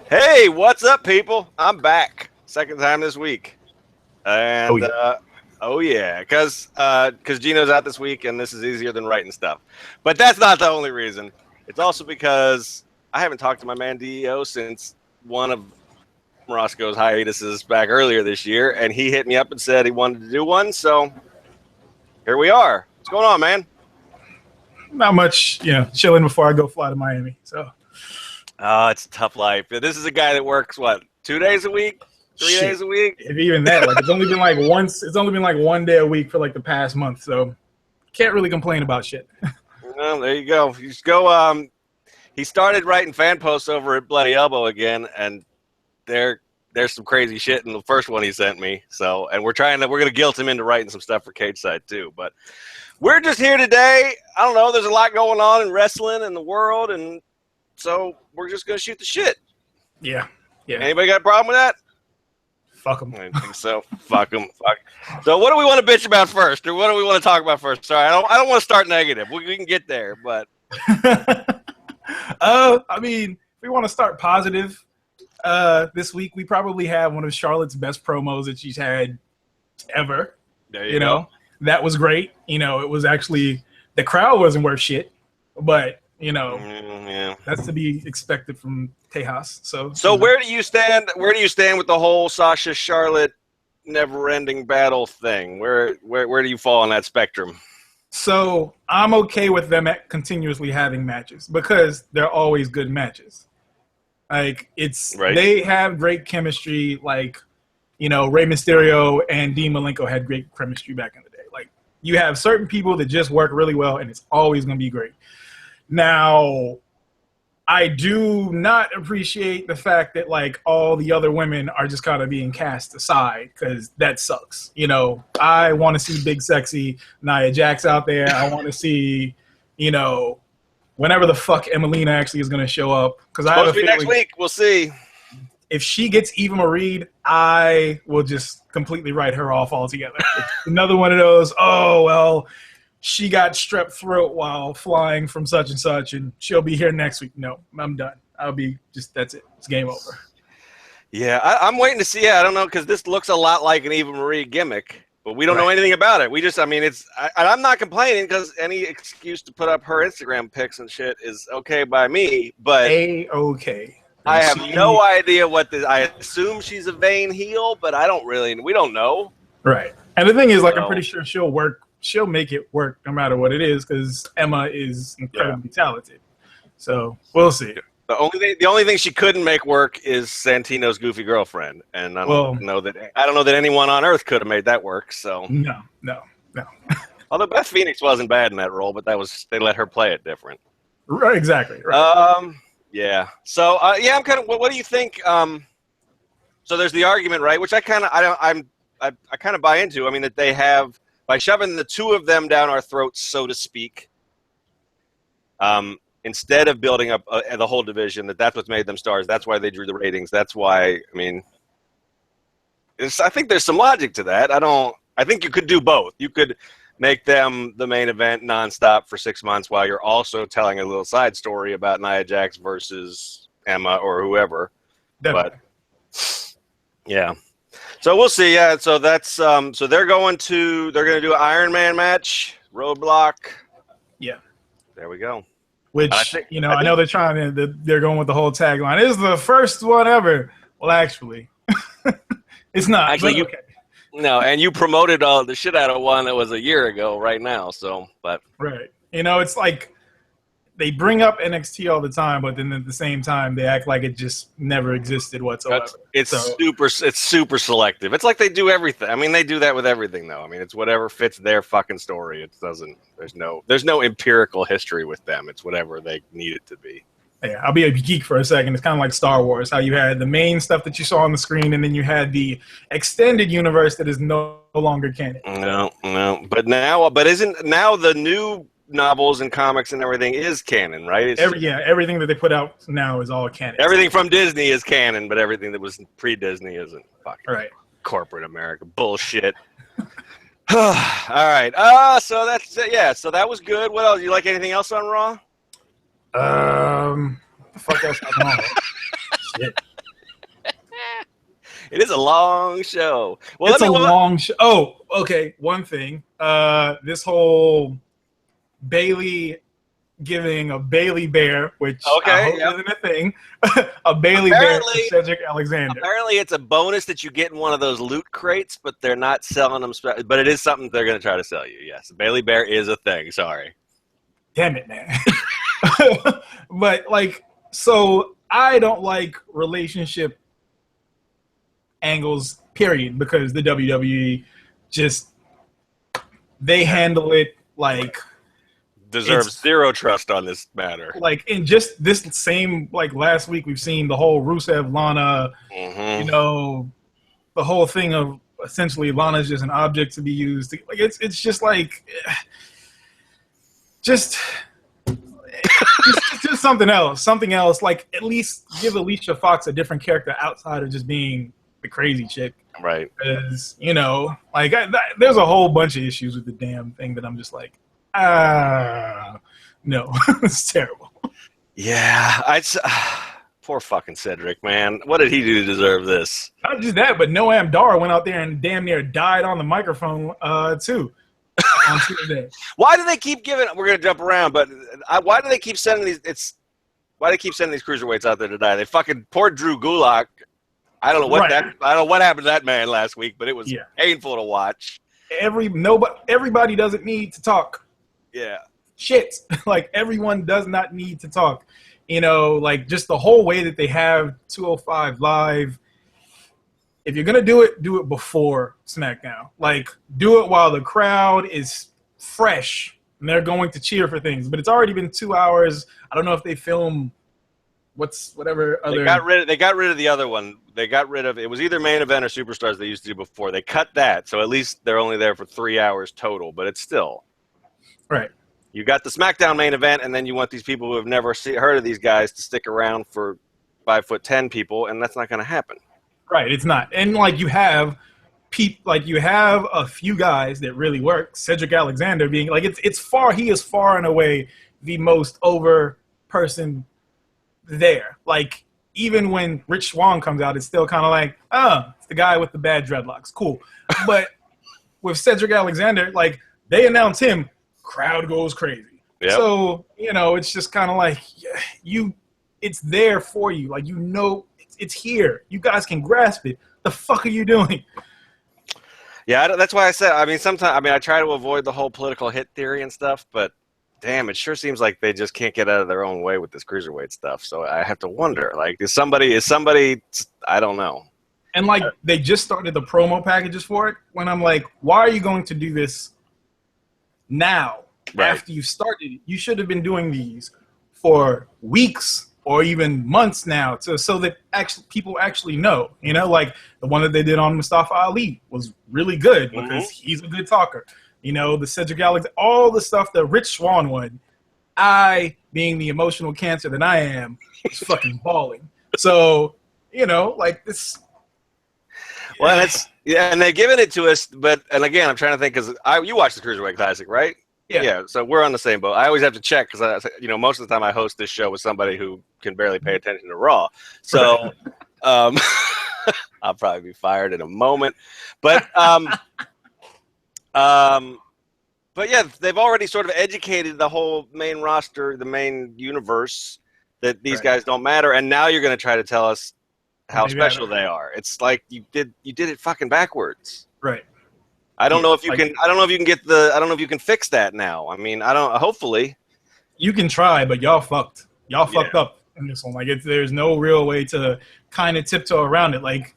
Hey, what's up, people? I'm back. Second time this week. And, oh yeah, because Gino's out this week, and this is easier than writing stuff. But that's not the only reason. It's also because I haven't talked to my man D.E.O since one of Morosco's hiatuses back earlier this year, and he hit me up and said he wanted to do one, so here we are. What's going on, man? Not much, chilling before I go fly to Miami. So, it's a tough life. This is a guy that works, 2 days a week? 3 days a week? If even that, it's only been like once. It's only been like 1 day a week for like the past month, so can't really complain about shit. Well, there you go. You just go. He started writing fan posts over at Bloody Elbow again, and there's some crazy shit in the first one he sent me. So, and we're gonna guilt him into writing some stuff for Cageside too. But we're just here today. I don't know. There's a lot going on in wrestling and the world, and so we're just gonna shoot the shit. Yeah. Anybody got a problem with that? Fuck them. I think so. Fuck them. Fuck. So, what do we want to bitch about first, or what do we want to talk about first? Sorry, I don't want to start negative. We can get there, but I mean, if we want to start positive, this week we probably have one of Charlotte's best promos that she's had ever. There you go. That was great. It was actually the crowd wasn't worth shit, but that's to be expected from Tejas. So where do you stand? Where do you stand with the whole Sasha Charlotte never-ending battle thing? Where do you fall on that spectrum? So I'm okay with them continuously having matches because they're always good matches. Like They have great chemistry. Like Rey Mysterio and Dean Malenko had great chemistry back in the day. Like you have certain people that just work really well, and it's always going to be great. Now, I do not appreciate the fact that like all the other women are just kind of being cast aside because that sucks. I want to see big sexy Nia Jax out there. I want to see, whenever the fuck Emelina actually is going to show up. Because I have a feeling next week. We'll see. If she gets Eva Marie, I will just completely write her off altogether. Another one of those. Oh well. She got strep throat while flying from such and such, and she'll be here next week. No, I'm done. That's it. It's game over. Yeah, I'm waiting to see. I don't know, because this looks a lot like an Eva Marie gimmick, but we don't know anything about it. I'm not complaining because any excuse to put up her Instagram pics and shit is okay by me, but A-okay. I have no idea I assume she's a vain heel, but we don't know. Right. And the thing is, I'm pretty sure she'll make it work no matter what it is because Emma is incredibly talented. So we'll see. The only thing she couldn't make work is Santino's goofy girlfriend, and I don't know that anyone on earth could have made that work. So no. Although Beth Phoenix wasn't bad in that role, but they let her play it different. Right, exactly. Right. Yeah. So I'm kind of. What do you think? So there's the argument, right? Which I kind of buy into. I mean that they have. By shoving the two of them down our throats, so to speak, instead of building up the whole division, that's what's made them stars. That's why they drew the ratings. That's why, I think there's some logic to that. I think you could do both. You could make them the main event nonstop for 6 months while you're also telling a little side story about Nia Jax versus Emma or whoever. Definitely. But, yeah. So we'll see. Yeah. So that's so they're going to do an Iron Man match, Roadblock. Yeah. There we go. Which I know they're going with the whole tagline. It's the first one ever. Well, actually, it's not. Actually, okay. No, and you promoted the shit out of one that was a year ago right now. So, but right. It's like they bring up NXT all the time, but then at the same time, they act like it just never existed whatsoever. It's super selective. It's like they do everything. I mean, they do that with everything, though. I mean, it's whatever fits their fucking story. It doesn't. There's no empirical history with them. It's whatever they need it to be. Yeah, I'll be a geek for a second. It's kind of like Star Wars, how you had the main stuff that you saw on the screen, and then you had the extended universe that is no longer canon. No. But isn't now the new novels and comics and everything is canon, right? Everything that they put out now is all canon. Everything from Disney is canon, but everything that was pre-Disney isn't. Fucking right. Corporate America bullshit. All right. So that's it. Yeah. So that was good. What else? You like anything else on Raw? What the fuck else happened on? Shit. It's a long show. Well, it's a long show. Oh, okay. One thing. This whole Bailey giving a Bailey bear, which I hope isn't a thing, a Bailey bear to Cedric Alexander. Apparently, it's a bonus that you get in one of those loot crates, but they're not selling them. But it is something they're going to try to sell you. Yes, Bailey bear is a thing. Sorry. Damn it, man. But like, so I don't like relationship angles, period, because the WWE just they handle it like deserves zero trust on this matter. Like in just this same like last week, we've seen the whole Rusev Lana, you know, the whole thing of essentially Lana's just an object to be used. Like it's just like just something else. Like at least give Alicia Fox a different character outside of just being the crazy chick. Right. Because, you know, like there's a whole bunch of issues with the damn thing that I'm just like, no, it's terrible. Yeah, poor fucking Cedric, man. What did he do to deserve this? Not just that, but Noam Dar went out there and damn near died on the microphone, too. On Tuesday. Why do they keep giving? We're gonna jump around, but why do they keep sending these? Why do they keep sending these cruiserweights out there to die? They fucking poor Drew Gulak. I don't know what I don't know what happened to that man last week, but it was painful to watch. Everybody doesn't need to talk. Yeah. Shit. Like everyone does not need to talk. You know, like just the whole way that they have 205 Live. If you're gonna do it before SmackDown. Like do it while the crowd is fresh and they're going to cheer for things. But it's already been 2 hours. I don't know if they film whatever other. They got rid of the other one. They got rid of it. Was either main event or superstars they used to do before. They cut that, so at least they're only there for 3 hours total. But it's still right. You got the SmackDown main event, and then you want these people who have never heard of these guys to stick around for 5'10" people, and that's not going to happen. Right, it's not. And like you have a few guys that really work. Cedric Alexander being like he is far and away the most over person there. Like even when Rich Swann comes out, it's still kind of like, it's the guy with the bad dreadlocks. Cool. But with Cedric Alexander, like they announce him, crowd goes crazy. Yep. So, you know, it's just kind of like it's there for you. Like, you know, it's here. You guys can grasp it. The fuck are you doing? Yeah, that's why I said, I try to avoid the whole political hit theory and stuff, but damn, it sure seems like they just can't get out of their own way with this cruiserweight stuff. So I have to wonder, like, is somebody, I don't know. And like, they just started the promo packages for it when I'm like, why are you going to do this now? Right. After you started, you should have been doing these for weeks or even months now, so that people actually know. You know, like the one that they did on Mustafa Ali was really good because he's a good talker. You know, the Cedric Alexander, all the stuff that Rich Swann won. I, being the emotional cancer that I am, was fucking bawling. So, you know, like this. Well, and they've given it to us, and again, I'm trying to think because you watched the Cruiserweight Classic, right? Yeah, so we're on the same boat. I always have to check because most of the time I host this show with somebody who can barely pay attention to Raw. So I'll probably be fired in a moment. But yeah, they've already sort of educated the whole main roster, the main universe, that these guys don't matter, and now you're going to try to tell us how special they are. It's like you did it fucking backwards. Right. I don't know if you can. I don't know if you can get the. I don't know if you can fix that now. I mean, I don't. Hopefully, you can try, but y'all fucked. Y'all fucked up in this one. Like, there's no real way to kind of tiptoe around it. Like,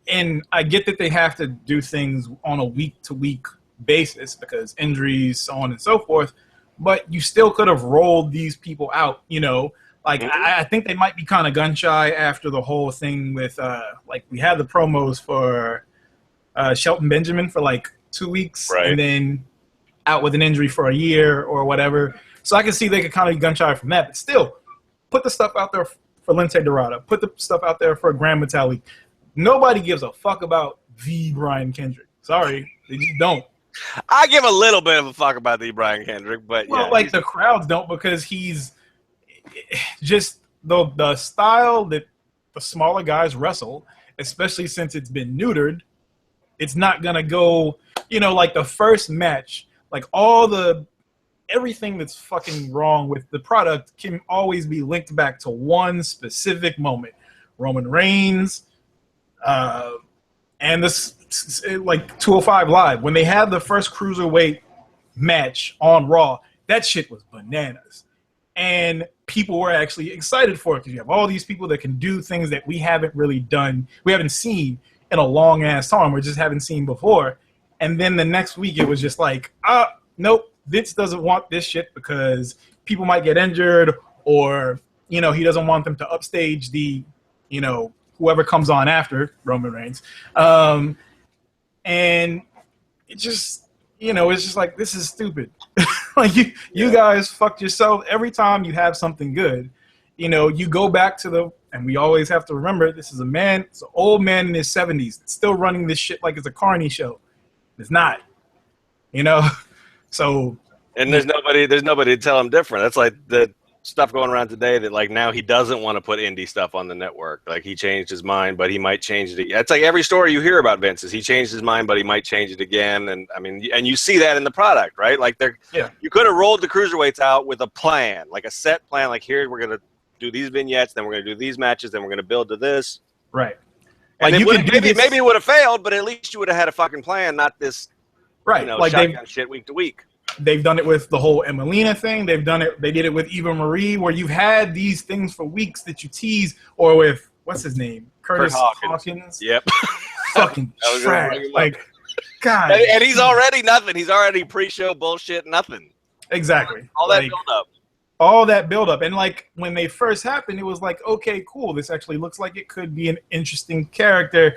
and I get that they have to do things on a week-to-week basis because injuries, so on and so forth. But you still could have rolled these people out. You know, like I think they might be kind of gun shy after the whole thing with like we had the promos for. Shelton Benjamin for like 2 weeks and then out with an injury for a year or whatever. So I can see they could kind of gun shy from that. But still, put the stuff out there for Lince Dorado. Put the stuff out there for Grand Metalik. Nobody gives a fuck about the Brian Kendrick. Sorry, they just don't. I give a little bit of a fuck about the Brian Kendrick, but like the crowds don't because he's just the style that the smaller guys wrestle especially since it's been neutered. It's not gonna go, like the first match, like everything that's fucking wrong with the product can always be linked back to one specific moment. Roman Reigns, and this, like 205 Live, when they had the first Cruiserweight match on Raw, that shit was bananas. And people were actually excited for it because you have all these people that can do things that we haven't seen in a long ass time. We just haven't seen before. And then the next week it was just like, nope, Vince doesn't want this shit because people might get injured, or he doesn't want them to upstage the whoever comes on after Roman Reigns. And it just it's just like, this is stupid. Like you guys fucked yourself every time you have something good. You go back to and we always have to remember, this is it's an old man in his 70s still running this shit like it's a carny show. It's not, so. And there's nobody to tell him different. That's like the stuff going around today that like now he doesn't want to put indie stuff on the network. Like he changed his mind, but he might change it. It's like every story you hear about Vince is he changed his mind, but he might change it again. And I mean, and you see that in the product, right? Like you could have rolled the Cruiserweights out with a plan, like a set plan. Like here, we're going to do these vignettes, then we're going to do these matches, then we're going to build to this. Right. And maybe it would have failed, but at least you would have had a fucking plan, not this, right? Like shotgun shit week to week. They've done it with the whole Emelina thing. They did it with Eva Marie, where you've had these things for weeks that you tease, or with, what's his name? Curtis Hawkins. Yep. Fucking trash. Like, God. And he's already nothing. He's already pre-show bullshit, nothing. Exactly. All that build-up. All that build-up. And like, when they first happened, it was like, okay, cool. This actually looks like it could be an interesting character.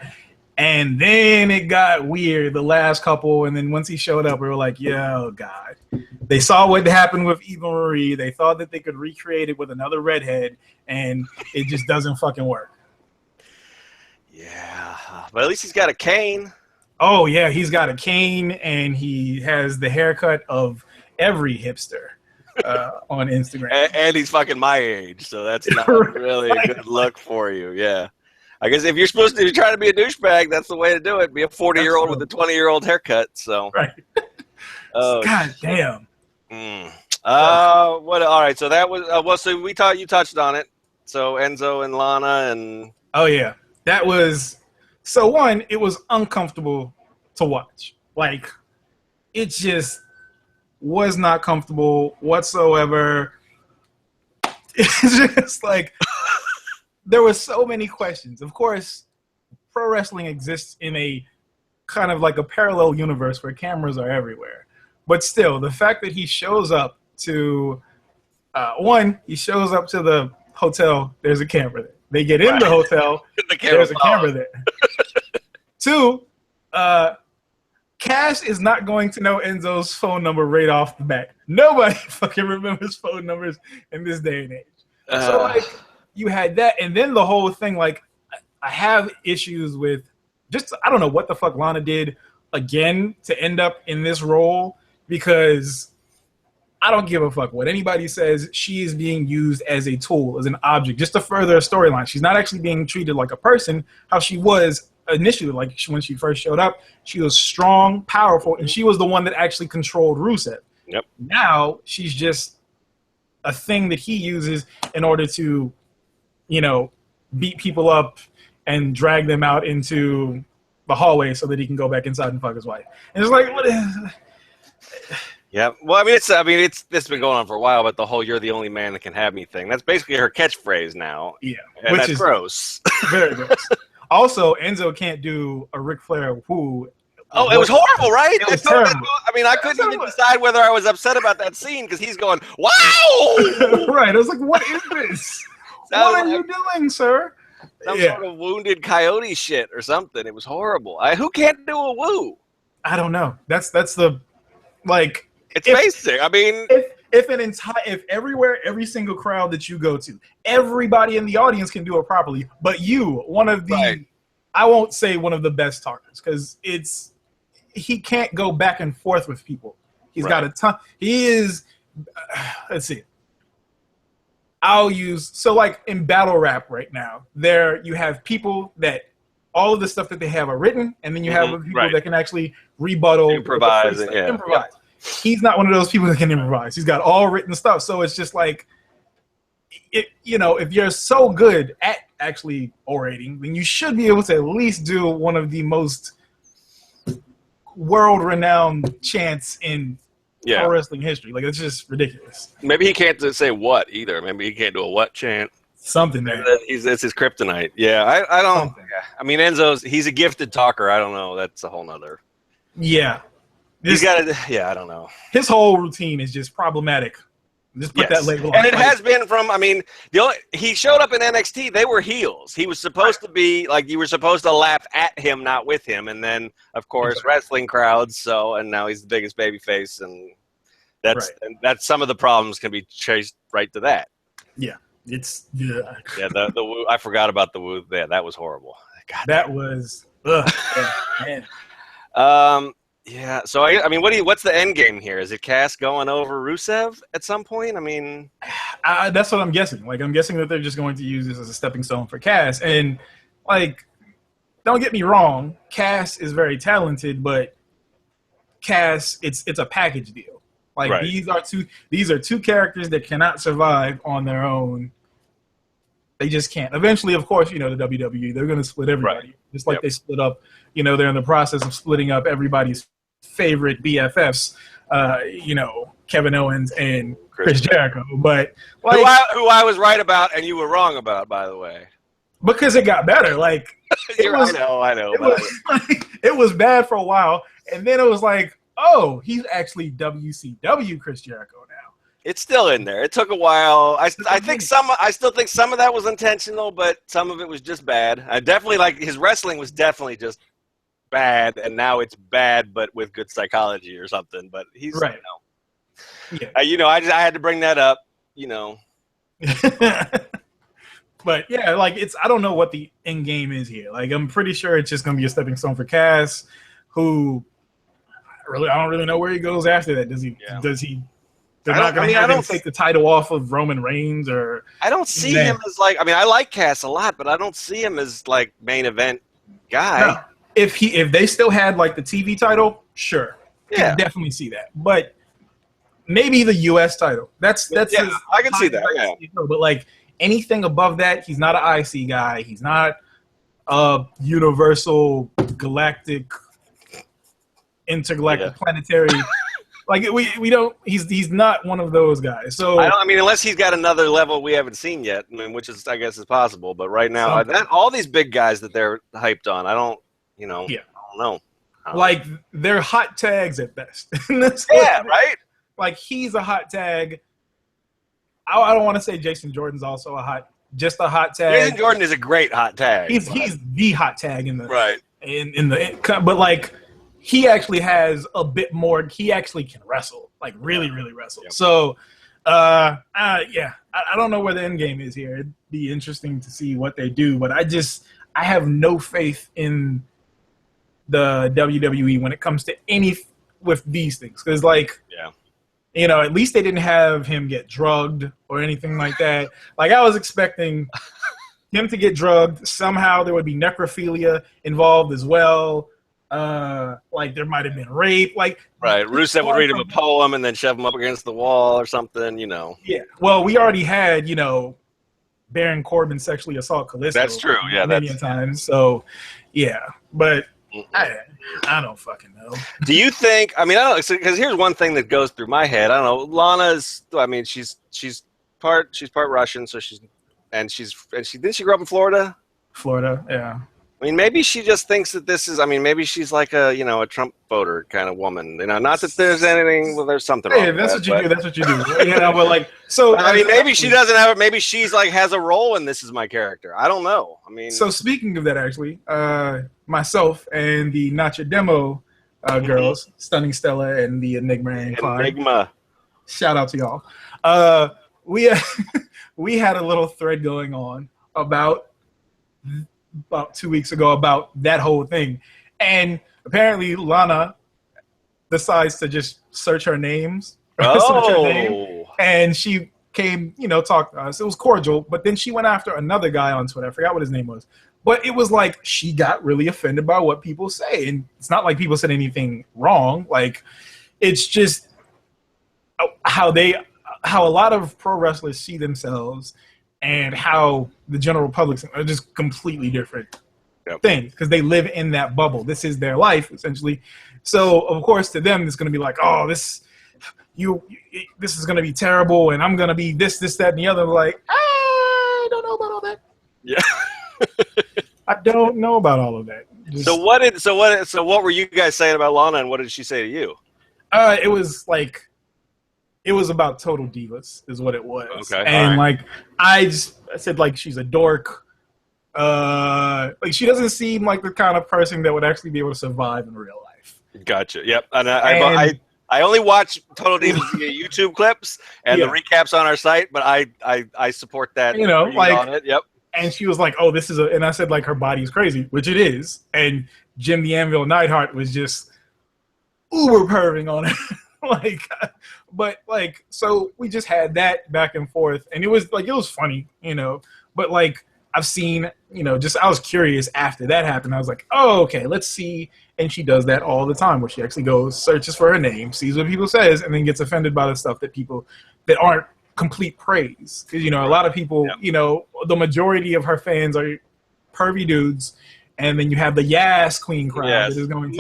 And then it got weird, the last couple, and then once he showed up, we were like, oh, God. They saw what happened with Eva Marie. They thought that they could recreate it with another redhead, and it just doesn't fucking work. Yeah, but at least he's got a cane. Oh, yeah, he's got a cane, and he has the haircut of every hipster on Instagram. And he's fucking my age, so that's not really a good look for you, yeah. I guess if you're trying to be a douchebag, that's the way to do it. Be a 40-year-old with a 20-year-old haircut. So, right. Oh, God damn. What? All right. So that was. So you touched on it. So Enzo and Lana and. Oh yeah, that was. So one, it was uncomfortable to watch. Like, it just was not comfortable whatsoever. It's just like. There were so many questions. Of course, pro wrestling exists in a kind of like a parallel universe where cameras are everywhere. But still, the fact that he shows up to, he shows up to the hotel, there's a camera there. They get in the hotel, there's a camera there. Two, Cash is not going to know Enzo's phone number right off the bat. Nobody fucking remembers phone numbers in this day and age. So, like, you had that, and then the whole thing, like, I have issues with just, I don't know what the fuck Lana did again to end up in this role, because I don't give a fuck what anybody says. She is being used as a tool, as an object, just to further a storyline. She's not actually being treated like a person, how she was initially. Like, when she first showed up, she was strong, powerful, and she was the one that actually controlled Rusev. Yep. Now, she's just a thing that he uses in order to, beat people up and drag them out into the hallway so that he can go back inside and fuck his wife. And it's like, what is... Yeah, well, this has been going on for a while, but the whole "you're the only man that can have me" thing, that's basically her catchphrase now. Yeah, and which is gross. Very gross. Also, Enzo can't do a Ric Flair woo. Oh, it was horrible, right? It was terrible. I couldn't even decide whether I was upset about that scene because he's going, wow! Right, I was like, what is this? What are you doing, sir? Some sort of wounded coyote shit or something. It was horrible. Who can't do a woo? I don't know. That's the, like... It's basic. I mean... If every single crowd that you go to, everybody in the audience can do it properly, but you, one of the... Right. I won't say one of the best talkers, because he can't go back and forth with people. He's got a ton... He is... let's see. So like in battle rap right now, you have people that all of the stuff that they have are written, and then you have people that can actually rebuttal, improvise. Improvise. Yep. He's not one of those people that can improvise. He's got all written stuff. So it's just like, if you're so good at actually orating, then you should be able to at least do one of the most world-renowned chants in pro wrestling history. Like, it's just ridiculous. Maybe he can't say what either. Maybe he can't do a what chant. Something there. It's his kryptonite. Yeah, I don't. Something. I mean, he's a gifted talker. I don't know. That's a whole nother. Yeah. He's got to. Yeah, I don't know. His whole routine is just problematic. Just put that label on. And it has been from. I mean, he showed up in NXT. They were heels. He was supposed to be like, you were supposed to laugh at him, not with him. And then, of course, wrestling crowds. So, and now he's the biggest babyface, and that's some of the problems can be traced right to that. Yeah. The woo. I forgot about the woo. Yeah, that was horrible. God, that was. Man. Yeah. So I mean, what's the end game here? Is it Cass going over Rusev at some point? I mean, that's what I'm guessing. Like, I'm guessing that they're just going to use this as a stepping stone for Cass. And like, don't get me wrong, Cass is very talented, but Cass, it's a package deal. Like, these are two characters that cannot survive on their own. They just can't. Eventually, of course, the WWE, they're going to split everybody. Just like they split up, they're in the process of splitting up everybody's favorite BFFs, Kevin Owens and Chris Jericho. But like, who I was right about and you were wrong about, by the way. Because it got better. Like, I know. It was bad for a while, and then it was like, oh, he's actually WCW Chris Jericho now. It's still in there. It took a while. I still think some of that was intentional, but some of it was just bad. I definitely his wrestling was definitely just bad, and now it's bad, but with good psychology or something. But he's right. I had to bring that up. But yeah, like, I don't know what the end game is here. Like, I'm pretty sure it's just gonna be a stepping stone for Cass, who I don't really know where he goes after that. Does he? They're not going to have him take the title off of Roman Reigns, or I don't see him as like. I mean, I like Cass a lot, but I don't see him as like main event guy. No. If they still had like the TV title, sure, I can definitely see that. But maybe the US title. That's I can see that. Yeah. But like anything above that, he's not an IC guy. He's not a universal galactic, intergalactic planetary. Like, we don't. He's not one of those guys. So I mean, unless he's got another level we haven't seen yet. I mean, which is, I guess, is possible. But right now, all these big guys that they're hyped on, I don't know. Like, they're hot tags at best. Right. Like, he's a hot tag. I don't want to say Jason Jordan's also a hot tag. Jason Jordan is a great hot tag. He's the hot tag in the but like, he actually has a bit more. He actually can wrestle, like really, really wrestle. Yep. So, I don't know where the end game is here. It'd be interesting to see what they do, but I have no faith in the WWE when it comes to with these things. Because, like, at least they didn't have him get drugged or anything like that. Like, I was expecting him to get drugged. Somehow there would be necrophilia involved as well. Like, there might have been rape. Like, Rusev would read him a poem and then shove him up against the wall or something. Yeah. Well, we already had Baron Corbin sexually assault Callisto. That's true. Yeah, many times. So, yeah, but I don't fucking know. Do you think? I mean, I don't know, because here's one thing that goes through my head. I don't know. Lana's. I mean, she's part Russian, so didn't she grow up in Florida? Florida, yeah. I mean, maybe she just thinks that this is. I mean, maybe she's like a a Trump voter kind of woman. Not that there's anything. Well, there's something. Hey, that's what you do. That's what you do. But like, so I mean, maybe she doesn't have it. Maybe she's like has a role in This Is My Character. I don't know. I mean, so speaking of that, actually, myself and the Nacha Demo girls, Stunning Stella and the Enigma and Clyde. Enigma. Shout out to y'all. We had a little thread going on about 2 weeks ago about that whole thing, and apparently Lana decides to just search her names, search her name, and she came, talked to us. It was cordial, but then she went after another guy on Twitter. I forgot what his name was. But it was like she got really offended by what people say. And it's not like people said anything wrong. Like, it's just how a lot of pro wrestlers see themselves and how the general public are just completely different things because they live in that bubble. This is their life, essentially. So, of course, to them, it's going to be like, oh, this is going to be terrible, and I'm going to be this, that, and the other. Like, I don't know about all that. Yeah. I don't know about all of that. So what were you guys saying about Lana, and what did she say to you? It was about total divas, is what it was. Okay. And like I said, like, she's a dork. Like, she doesn't seem like the kind of person that would actually be able to survive in real life. Gotcha. Yep. And I only watch Total Divas via YouTube clips and the recaps on our site, but I support that. Like, on it. Yep. And she was like, "Oh, this is and I said, like, her body's crazy, which it is. And Jim the Anvil Neidhart was just uber perving on it. So we just had that back and forth, and it was funny, But like, I've seen, I was curious after that happened. I was like, oh, okay, let's see. And she does that all the time, where she actually goes, searches for her name, sees what people says, and then gets offended by the stuff that aren't complete praise. Because, a lot of people, the majority of her fans are pervy dudes, and then you have the Yas Queen crowd that is going to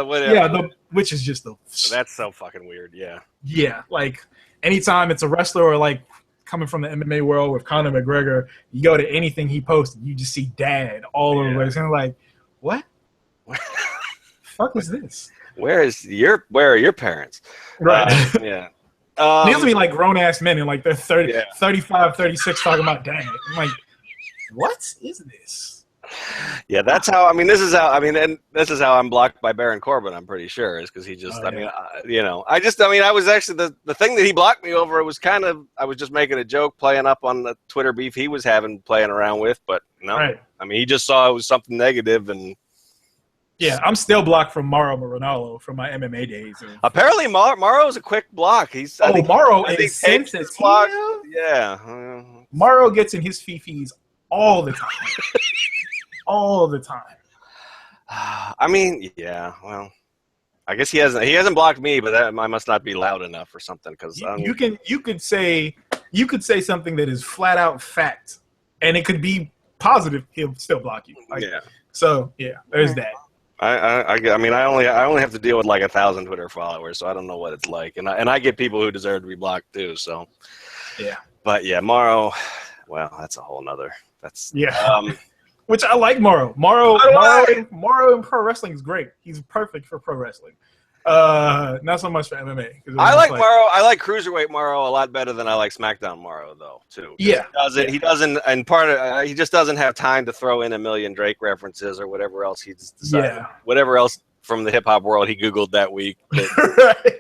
whatever. Which is just that's so fucking weird, Yeah, like, anytime it's a wrestler or, like, coming from the MMA world with Conor McGregor, you go to anything he posted, you just see dad all over the place. And like, what? Fuck is this? Where are your parents? Right. Yeah. These will be like grown-ass men, and like they're 30, 35, 36 talking about dad. I'm like, what is this? Yeah, that's how. and this is how I'm blocked by Baron Corbin. I'm pretty sure is because he just. I was actually the thing that he blocked me over. It was I was just making a joke, playing up on the Twitter beef he was playing around with, but no. Right. he just saw it was something negative, and yeah, I'm still blocked from Mauro Ranallo from my MMA days. Apparently, Mauro's a quick block. Mauro is sensitive. Yeah, Mauro gets in his fifis all the time. All the time. Yeah. Well, I guess he hasn't blocked me, but I must not be loud enough or something. Because you could say something that is flat out fact, and it could be positive. He'll still block you. So there's that. I only have to deal with like 1,000 Twitter followers, so I don't know what it's like, and I get people who deserve to be blocked too. So but Mauro, well, that's a whole nother. Which I like Mauro. Mauro in pro wrestling is great. He's perfect for pro wrestling. Not so much for MMA. I like Mauro. I like Cruiserweight Mauro a lot better than I like SmackDown Mauro, though, too. Yeah. He doesn't, and he just doesn't have time to throw in a million Drake references or whatever else he's decided. Yeah. Whatever else from the hip hop world he Googled that week. Right.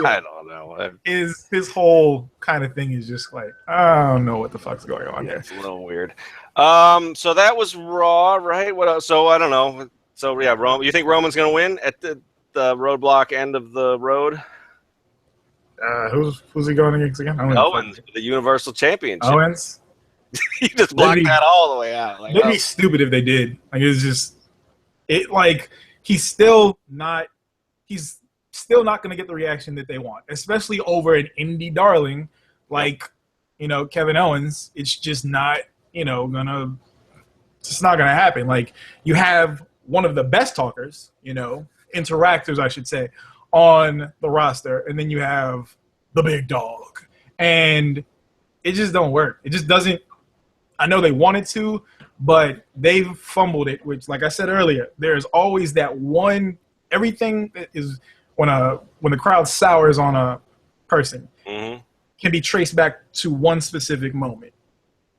I don't know. His whole kind of thing is just like, I don't know what the fuck's going on here. It's a little weird. So that was Raw, right? What else? So I don't know. So you think Roman's gonna win at the Roadblock end of the road? Who's he going against again? Owens, the Universal Championship. Owens. You just blocked that all the way out. Like, it'd be stupid if they did. Like, it's just he's still not going to get the reaction that they want, especially over an indie darling like, Kevin Owens. It's just not, it's not going to happen. Like, you have one of the best talkers, interactors, I should say, on the roster, and then you have the big dog. And it just don't work. It just doesn't. I know they wanted to, but they've fumbled it, which, like I said earlier, there's always that one, everything that is, when the crowd sours on a person, can be traced back to one specific moment.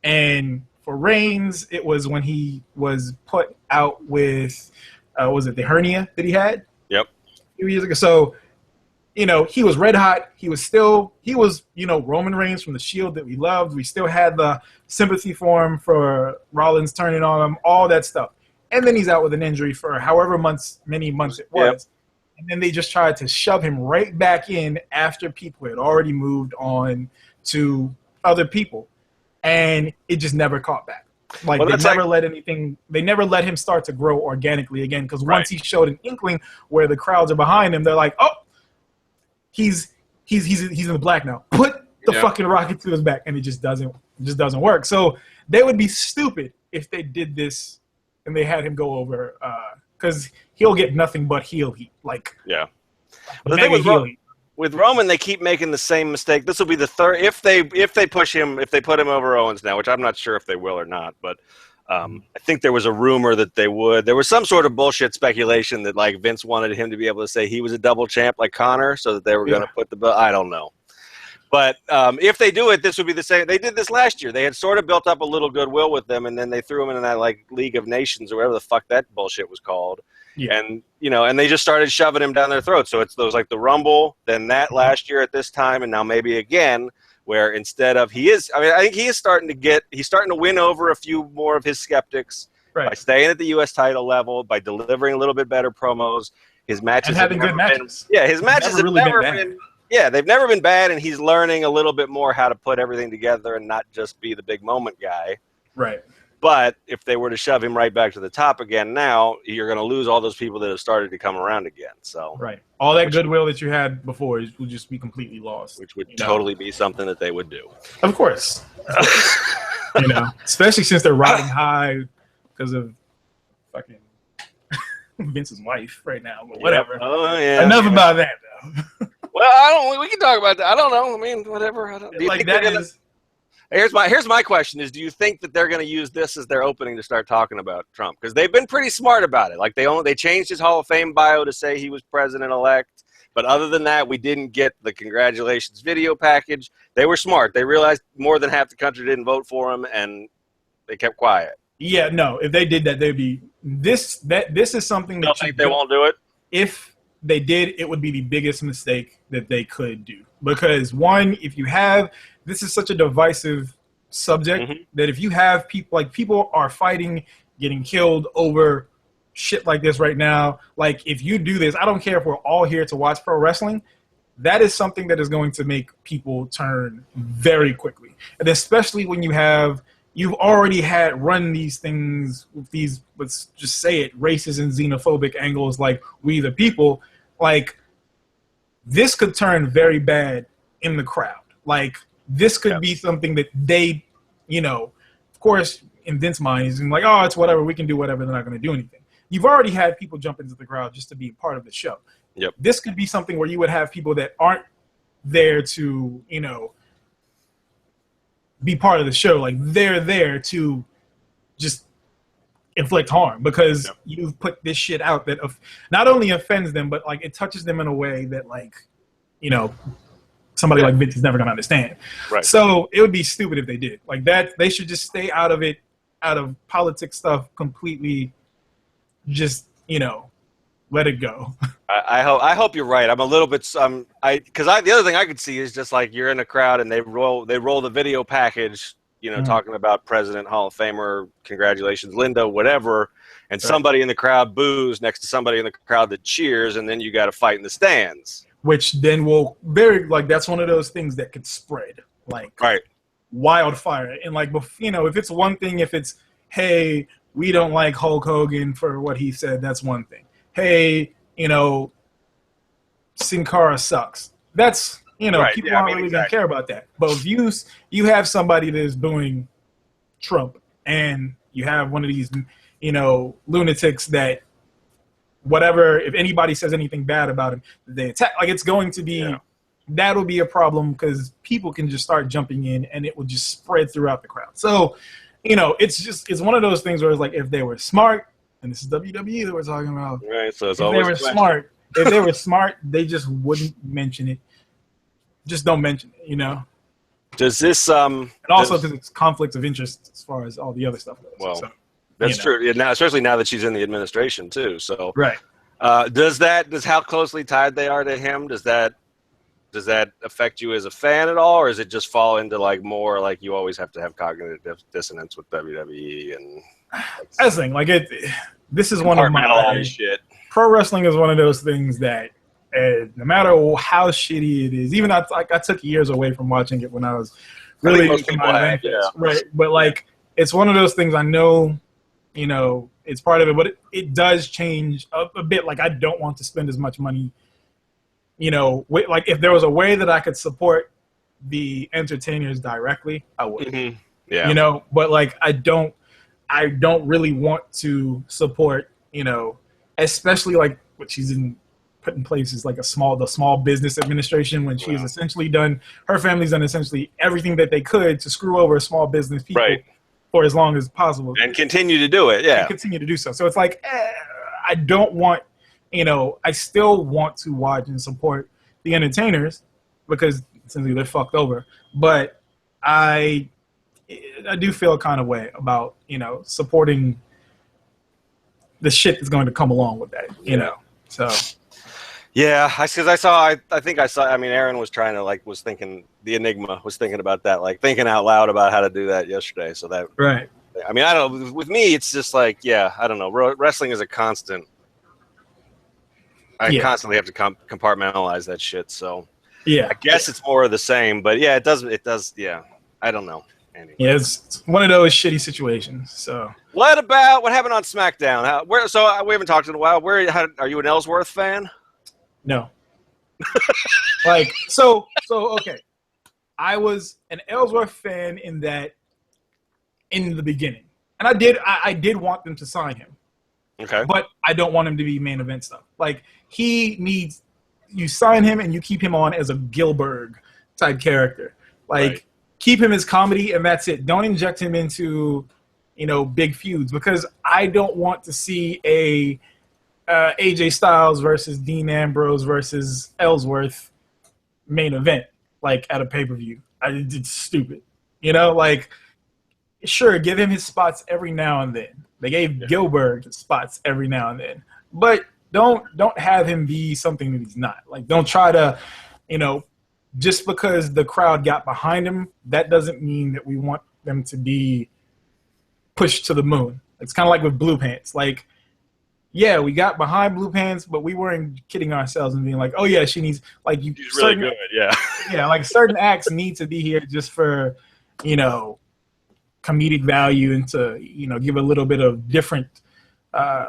And for Reigns, it was when he was put out with, was it the hernia that he had? Yep. A few years ago. So, he was red hot. He was, Roman Reigns from the Shield that we loved. We still had the sympathy for him for Rollins turning on him, all that stuff. And then he's out with an injury for however many months it was. Yep. And then they just tried to shove him right back in after people had already moved on to other people. And it just never caught back. Like, they never let anything, they never let him start to grow organically again. Because once he showed an inkling where the crowds are behind him, they're like, oh, he's in the black now. Put the fucking rocket to his back. And it just doesn't work. So they would be stupid if they did this and they had him go over, because he'll get nothing but heel heat. Like, well, the thing with Roman, they keep making the same mistake. This will be the third if they push him, if they put him over Owens now, which I'm not sure if they will or not. But I think there was a rumor that they would. There was some sort of bullshit speculation that like Vince wanted him to be able to say he was a double champ like Connor, so that they were going to put the belt. I don't know. But if they do it, this would be the same. They did this last year. They had sort of built up a little goodwill with them, and then they threw him in that like League of Nations or whatever the fuck that bullshit was called. Yeah. And and they just started shoving him down their throats. So it's those like the Rumble, then that last year at this time, and now maybe again, where instead of I think he's starting to win over a few more of his skeptics by staying at the U.S. title level, by delivering a little bit better promos. His matches and having good matches. His matches have never been. Yeah, they've never been bad, and he's learning a little bit more how to put everything together and not just be the big moment guy. Right. But if they were to shove him right back to the top again now, you're going to lose all those people that have started to come around again. So all that goodwill that you had before will just be completely lost. Which would totally be something that they would do. Of course. Especially since they're riding high because of fucking Vince's wife right now. But whatever. Oh, yeah. Enough about that, though. Well, we can talk about that. I don't know. I mean, whatever. Here's my question: do you think that they're going to use this as their opening to start talking about Trump? Because they've been pretty smart about it. Like they changed his Hall of Fame bio to say he was president-elect. But other than that, we didn't get the congratulations video package. They were smart. They realized more than half the country didn't vote for him, and they kept quiet. Yeah, no. If they did that, they'd be this is something that you think they won't do it. If they did, it would be the biggest mistake that they could do. Because one, this is such a divisive subject that if you have people are fighting, getting killed over shit like this right now. Like, if you do this, I don't care if we're all here to watch pro wrestling. That is something that is going to make people turn very quickly. And especially when you've already run these things with these, let's just say it, racist and xenophobic angles like We the People. Like, this could turn very bad in the crowd. Like, this could be something that they, of course, in Vince's mind, he's like, oh, it's whatever. We can do whatever. They're not going to do anything. You've already had people jump into the crowd just to be part of the show. Yep. This could be something where you would have people that aren't there to, be part of the show. Like, they're there to just inflict harm because you've put this shit out that not only offends them, but like it touches them in a way that somebody like Vince is never going to understand. Right. So it would be stupid if they did like that. They should just stay out of it, out of politics stuff completely. Just, let it go. I hope you're right. I'm a little bit because the other thing I could see is just like you're in a crowd and they roll the video package, talking about President, Hall of Famer, congratulations, Linda, whatever, and somebody in the crowd boos next to somebody in the crowd that cheers, and then you got to fight in the stands. Which then will that's one of those things that could spread like wildfire. And if it's one thing, if it's, hey, we don't like Hulk Hogan for what he said, that's one thing. Hey, Sin Cara sucks. That's, people aren't really going to care about that. But if you have somebody that is booing Trump and you have one of these, lunatics that whatever, if anybody says anything bad about him, they attack. Like, it's going to be, that'll be a problem because people can just start jumping in and it will just spread throughout the crowd. So, it's one of those things where it's like, if they were smart, and this is WWE that we're talking about. Right, so if they were smart, they just wouldn't mention it. Just don't mention it, Does this and also because it's conflicts of interest as far as all the other stuff goes. Well, that's true. Yeah, now, especially now that she's in the administration too. So right. Does how closely tied they are to him? Does that affect you as a fan at all, or does it just fall into more like you always have to have cognitive dissonance with WWE and that's the thing. This is one of my shit. pro wrestling is one of those things that no matter how shitty it is, even I took years away from watching it when I was really into my event phase, right? But like, it's one of those things I know, you know, it's part of it, but it does change a bit. Like, I don't want to spend as much money, you know, like if there was a way that I could support the entertainers directly, I would. Mm-hmm. Yeah. You know, but like I don't really want to support, you know, especially like what she's put in place is like the small business administration, when she's essentially done, her family's done essentially everything that they could to screw over small business people for as long as possible. And continue to do it, And continue to do so. So it's like, I don't want, you know, I still want to watch and support the entertainers because essentially they're fucked over. But I do feel a kind of way about, you know, supporting the shit that's going to come along with that, you know. So yeah, because I think I saw. I mean, Aaron was trying to was thinking, the Enigma was thinking about that, like thinking out loud about how to do that yesterday. So that right. I mean, I don't know. With me, it's just like, I don't know. Wrestling is a constant. I constantly have to compartmentalize that shit. So I guess it's more of the same. But yeah, it does. Yeah, I don't know. Anyway. Yeah, it's one of those shitty situations. So what happened on SmackDown? We haven't talked in a while. Are you an Ellsworth fan? No. So okay. I was an Ellsworth fan in the beginning. And I did want them to sign him. Okay. But I don't want him to be main event stuff. Like, you sign him and you keep him on as a Gilbert type character. Like, keep him as comedy and that's it. Don't inject him into, you know, big feuds, because I don't want to see a AJ Styles versus Dean Ambrose versus Ellsworth main event, like at a pay-per-view. It's stupid. You know, like, sure, give him his spots every now and then. They gave Gilbert spots every now and then. But don't have him be something that he's not. Like, don't try to, you know, just because the crowd got behind him, that doesn't mean that we want them to be pushed to the moon. It's kind of like with Blue Pants. Like, yeah, we got behind Blue Pants, but we weren't kidding ourselves and being like, oh yeah, she needs, like, she's really good, yeah, like certain acts need to be here just for, you know, comedic value and to, you know, give a little bit of different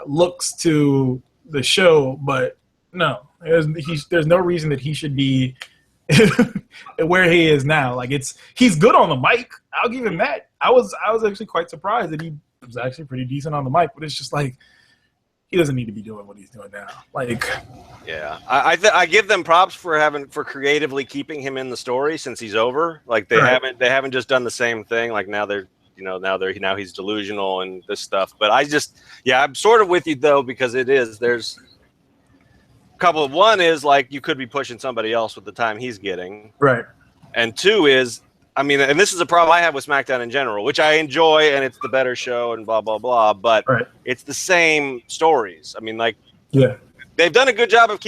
looks to the show. But no, there's no reason that he should be where he is now. Like, he's good on the mic. I'll give him that. I was actually quite surprised that he was actually pretty decent on the mic, but it's just like, he doesn't need to be doing what he's doing now. Like, yeah, I give them props for creatively keeping him in the story since he's over. Like, they haven't just done the same thing. Like, now he's delusional and this stuff. But I'm sort of with you though, because there's a couple of, one is like, you could be pushing somebody else with the time he's getting. Right. And two is, I mean, and this is a problem I have with SmackDown in general, which I enjoy, and it's the better show and blah, blah, blah, but it's the same stories. I mean, like, they've done a good job of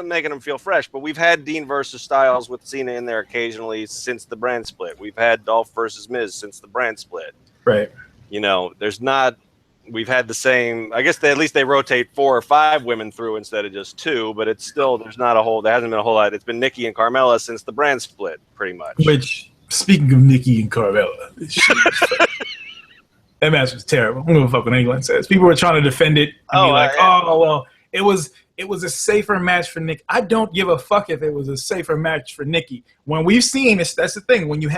making them feel fresh, but we've had Dean versus Styles with Cena in there occasionally since the brand split. We've had Dolph versus Miz since the brand split. Right. You know, we've had the same, I guess at least they rotate 4 or 5 women through instead of just 2, but it's still, there hasn't been a whole lot. It's been Nikki and Carmella since the brand split, pretty much. Which, speaking of Nikki and Carmella, that match was terrible. I don't give a fuck what anyone says. People were trying to defend it and be like, well, it was a safer match for Nikki. I don't give a fuck if it was a safer match for Nikki. When we've seen this, that's the thing. When you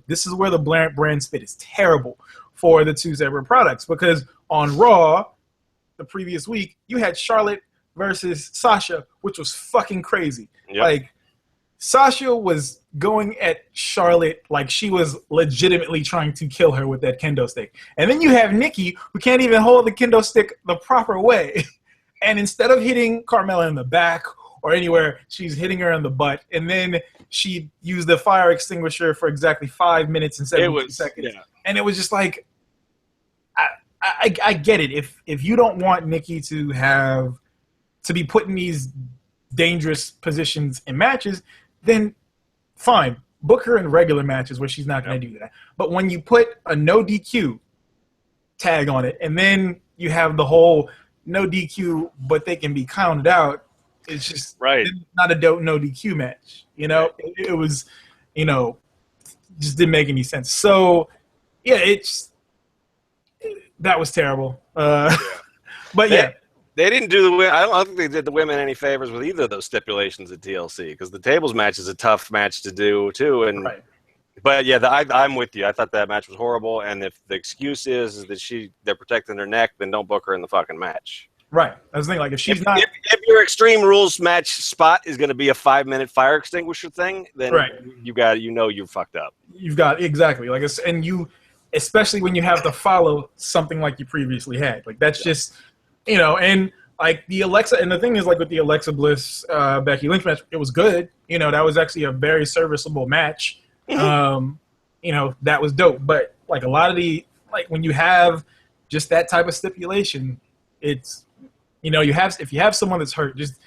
this is where the brand split is terrible for the 2 separate products, because on Raw the previous week you had Charlotte versus Sasha, which was fucking crazy. Yep. Like, Sasha was going at Charlotte like she was legitimately trying to kill her with that kendo stick. And then you have Nikki, who can't even hold the kendo stick the proper way. And instead of hitting Carmella in the back or anywhere, she's hitting her in the butt. And then she used the fire extinguisher for exactly 5 minutes and 17 seconds. Yeah. And it was just like, I get it. If you don't want Nikki to be put in these dangerous positions in matches, then fine. Book her in regular matches where she's not going to do that. But when you put a no DQ tag on it, and then you have the whole no DQ, but they can be counted out. It's just not a dope no DQ match. You know, it was, you know, just didn't make any sense. So, yeah, that was terrible. But yeah. They didn't do I don't think they did the women any favors with either of those stipulations at TLC, because the tables match is a tough match to do too. And but yeah, I'm with you. I thought that match was horrible. And if the excuse is that they're protecting her neck, then don't book her in the fucking match. Right. I was thinking, like, if she's not, if your Extreme Rules match spot is going to be a 5-minute fire extinguisher thing, then you're fucked up. You've got exactly like, and you, especially when you have to follow something like you previously had, like that's just. You know, and like the Alexa, and the thing is, like with the Alexa Bliss Becky Lynch match, it was good. You know, that was actually a very serviceable match. You know, that was dope. But like a lot of when you have just that type of stipulation, it's, you know, if you have someone that's hurt, just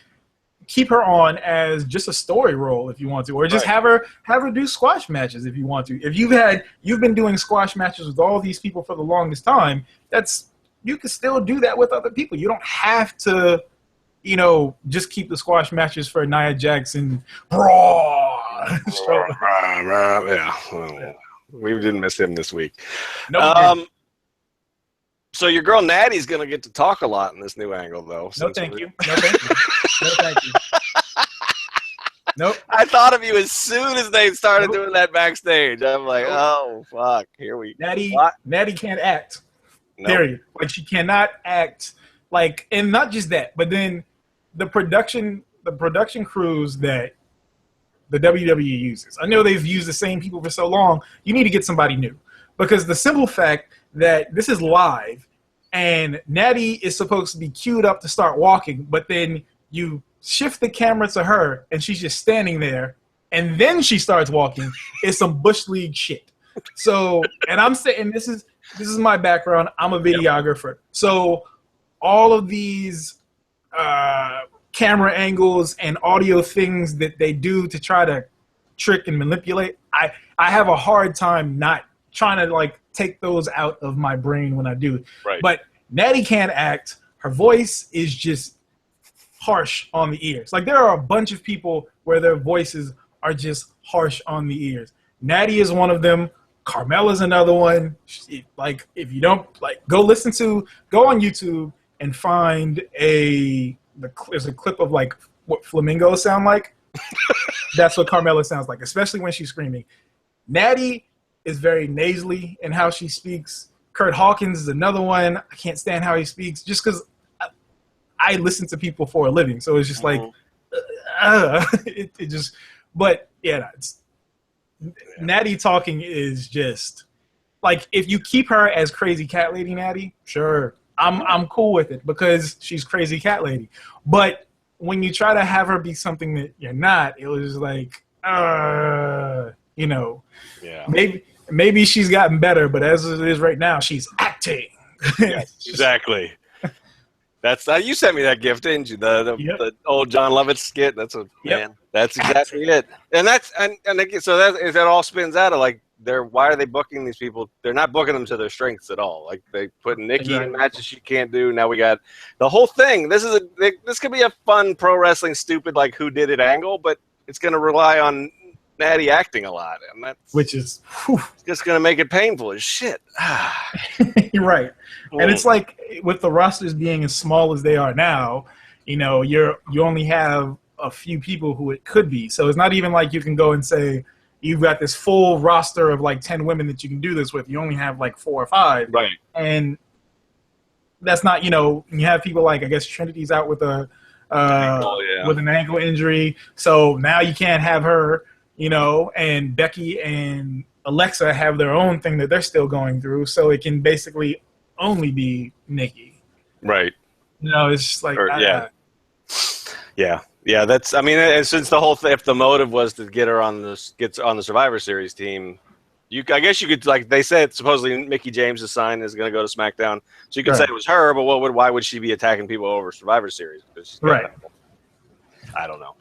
keep her on as just a story role if you want to, or just have her do squash matches if you want to. If you've been doing squash matches with all these people for the longest time, you can still do that with other people. You don't have to, you know, just keep the squash matches for Nia Jackson. Yeah, we didn't miss him this week. No. So your girl Natty's going to get to talk a lot in this new angle, though. No, thank you. No, thank you. No, thank you. Nope. I thought of you as soon as they started doing that backstage. I'm like, oh, fuck. Here we go. Natty can't act. Period. Like, she cannot act like, and not just that, but then the production crews that the WWE uses. I know they've used the same people for so long. You need to get somebody new, because the simple fact that this is live and Natty is supposed to be queued up to start walking, but then you shift the camera to her and she's just standing there and then she starts walking, is some Bush League shit. So, and I'm saying this is my background. I'm a videographer. So all of these camera angles and audio things that they do to try to trick and manipulate, I have a hard time not trying to like take those out of my brain when I do it. Right. But Natty can't act. Her voice is just harsh on the ears. Like, there are a bunch of people where their voices are just harsh on the ears. Natty is one of them. Carmella's another one. Like, if you don't, like, go on YouTube and find there's a clip of like what flamingos sound like. That's what Carmella sounds like, especially when she's screaming. Natty is very nasally in how she speaks. Kurt Hawkins is another one. I can't stand how he speaks, just because I listen to people for a living. So it's just like, it just, but yeah, Natty talking is just like, if you keep her as Crazy Cat Lady Natty, sure, I'm cool with it because she's Crazy Cat Lady. But when you try to have her be something that you're not, it was like, you know, maybe she's gotten better, but as it is right now, she's acting. Yes, exactly. That's you sent me that gift, didn't you? The old John Lovitz skit. Man. That's exactly it. And that all spins out of like, why are they booking these people? They're not booking them to their strengths at all. Like, they put Nikki in matches she can't do. Now we got the whole thing. This could be a fun pro wrestling stupid like who did it angle, but it's going to rely on Natty acting a lot, and which is just going to make it painful as shit. You're right. And it's like, with the rosters being as small as they are now, you know, you only have a few people who it could be. So it's not even like you can go and say you've got this full roster of like 10 women that you can do this with. You only have like 4 or 5. Right. And that's not, you know, you have people like, I guess Trinity's out with with an ankle injury. So now you can't have her, you know, and Becky and Alexa have their own thing that they're still going through. So it can basically only be Nikki. Right. You know, it's just like, Yeah, that's. I mean, since the whole thing, if the motive was to get her on the Survivor Series team, I guess you could, like they said, supposedly Mickie James' sign is going to go to SmackDown, so you could say it was her. But why would she be attacking people over Survivor Series? Right. I don't know.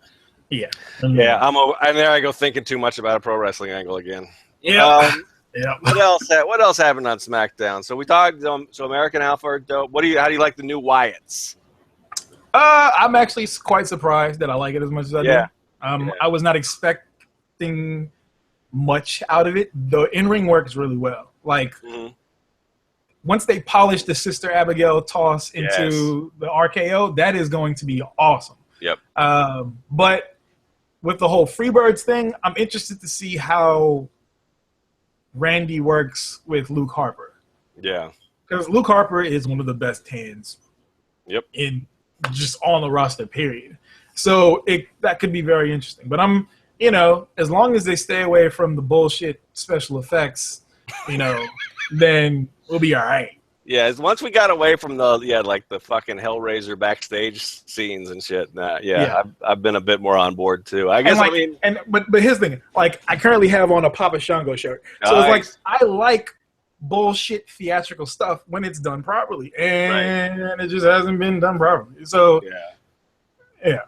Yeah. Yeah, and there I go thinking too much about a pro wrestling angle again. Yeah. Yeah. What else? What else happened on SmackDown? So we talked. So American Alpha are dope. How do you like the new Wyatts? I'm actually quite surprised that I like it as much as I do. Yeah. I was not expecting much out of it. The in-ring works really well. Like, once they polish the Sister Abigail toss into the RKO, that is going to be awesome. Yep. But with the whole Freebirds thing, I'm interested to see how Randy works with Luke Harper. Yeah. Because Luke Harper is one of the best hands in just on the roster, period. So that could be very interesting. But I'm, as long as they stay away from the bullshit special effects, then we'll be all right. Yeah, once we got away from the fucking Hellraiser backstage scenes and shit. I've been a bit more on board too. I guess but here's the thing. Like, I currently have on a Papa Shango shirt, so it's like I like bullshit theatrical stuff when it's done properly, and it just hasn't been done properly. So yeah,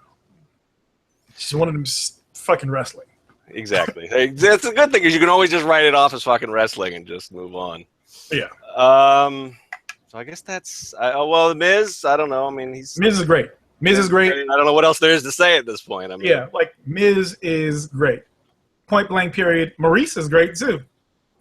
it's just one of them fucking wrestling. Exactly. That's a good thing because you can always just write it off as fucking wrestling and just move on. Yeah. So I guess that's the Miz. I don't know. I mean, Miz is great. Miz is great. I don't know what else there is to say at this point. I mean, like Miz is great. Point blank. Period. Maurice is great too.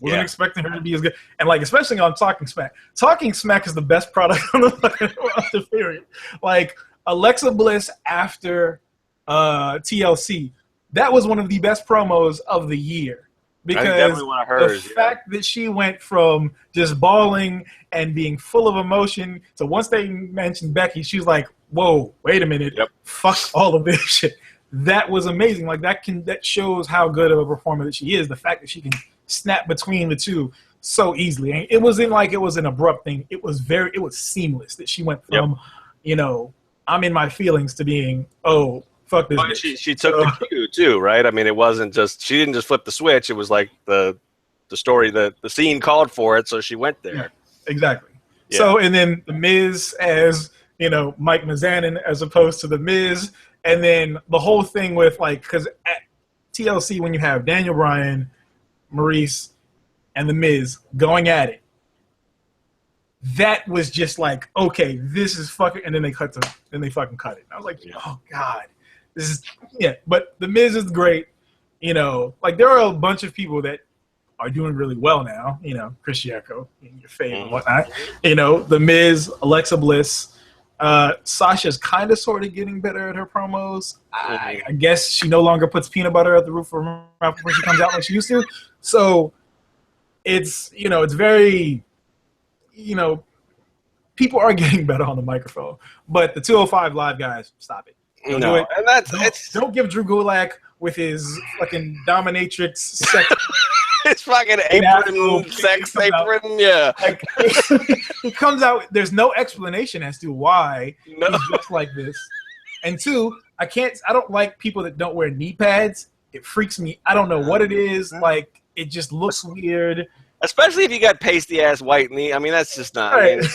Wasn't expecting her to be as good, and like especially on Talking Smack. Talking Smack is the best product on the fucking roster. Period. Like Alexa Bliss after TLC. That was one of the best promos of the year. Because the fact that she went from just bawling and being full of emotion to once they mentioned Becky, she was like, whoa, wait a minute, fuck all of this shit. That was amazing. Like that shows how good of a performer that she is. The fact that she can snap between the two so easily. And it wasn't like it was an abrupt thing. It was seamless that she went from, I'm in my feelings to being, fuck this. But she took the cue too, right? I mean, it wasn't just she didn't just flip the switch. It was like the story, the scene called for it, so she went there. Yeah, exactly. Yeah. So and then the Miz as Mike Mizanin as opposed to the Miz, and then the whole thing with because at TLC when you have Daniel Bryan, Maurice, and the Miz going at it, that was just like, okay, this is fucking, and then they fucking cut it. And I was like, oh god. This is but the Miz is great. There are a bunch of people that are doing really well now. Chris Jericho, your favorite and whatnot. The Miz, Alexa Bliss, Sasha's kind of sort of getting better at her promos. I guess she no longer puts peanut butter at the roof of her mouth when she comes out like she used to. So it's it's very people are getting better on the microphone. But the 205 Live guys, stop it. And don't give Drew Gulak with his fucking dominatrix sex. His fucking apron, sex apron, It comes out. There's no explanation as to why he's just like this. And two, I don't like people that don't wear knee pads. It freaks me. I don't know what it is. Like it just looks weird. Especially if you got pasty ass white knee. I mean, that's just not. Right. I mean,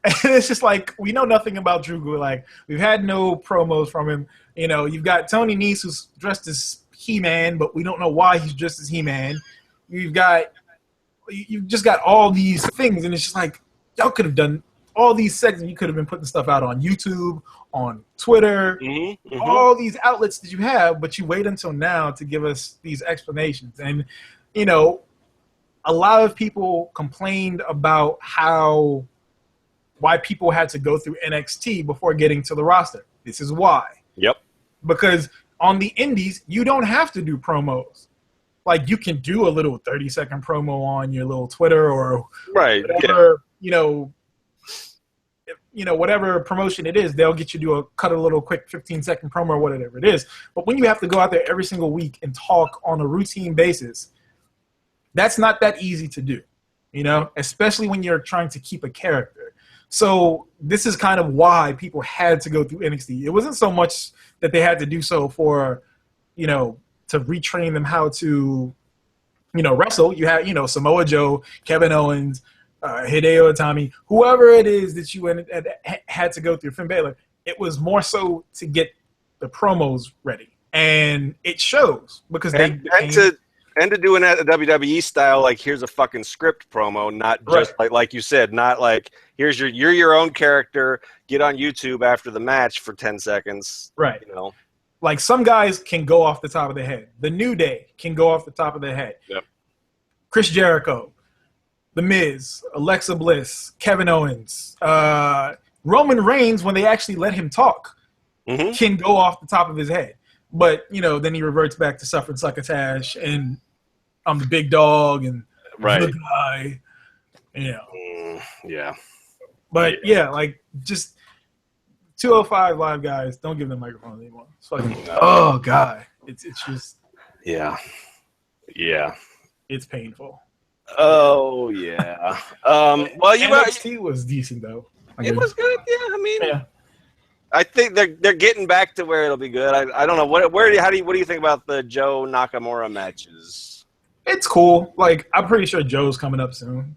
and it's just like we know nothing about Drew Gulak. We've had no promos from him. You've got Tony Nese who's dressed as He-Man, but we don't know why he's dressed as He-Man. You've just got all these things, and it's just like y'all could have done all these segments. You could have been putting stuff out on YouTube, on Twitter, all these outlets that you have, but you wait until now to give us these explanations. And a lot of people complained about why people had to go through NXT before getting to the roster. This is why. Yep. Because on the indies, you don't have to do promos. Like, you can do a little 30-second promo on your little Twitter or whatever, whatever promotion it is, they'll get you to cut a little quick 15-second promo or whatever it is. But when you have to go out there every single week and talk on a routine basis, that's not that easy to do, especially when you're trying to keep a character. So this is kind of why people had to go through NXT. It wasn't so much that they had to do so for, to retrain them how to, wrestle. You have, Samoa Joe, Kevin Owens, Hideo Itami, whoever it is that you had to go through, Finn Balor. It was more so to get the promos ready. And it shows because And to do a WWE style, like here's a fucking script promo, not just like you said, not like here's you're your own character. Get on YouTube after the match for 10 seconds. Right. You know, like some guys can go off the top of their head. The New Day can go off the top of their head. Yep. Chris Jericho, The Miz, Alexa Bliss, Kevin Owens, Roman Reigns, when they actually let him talk, can go off the top of his head. But, you know, then he reverts back to suffering succotash and I'm the big dog and the guy, you know. Yeah. But, yeah, like, just 205 Live guys, don't give them microphones anymore. It's fucking, oh, God. It's just. Yeah. Yeah. It's painful. Oh, yeah. Well, NXT was decent, though. It was good, yeah. I mean, I think they're getting back to where it'll be good. I don't know what do you think about the Joe Nakamura matches? It's cool. Like I'm pretty sure Joe's coming up soon.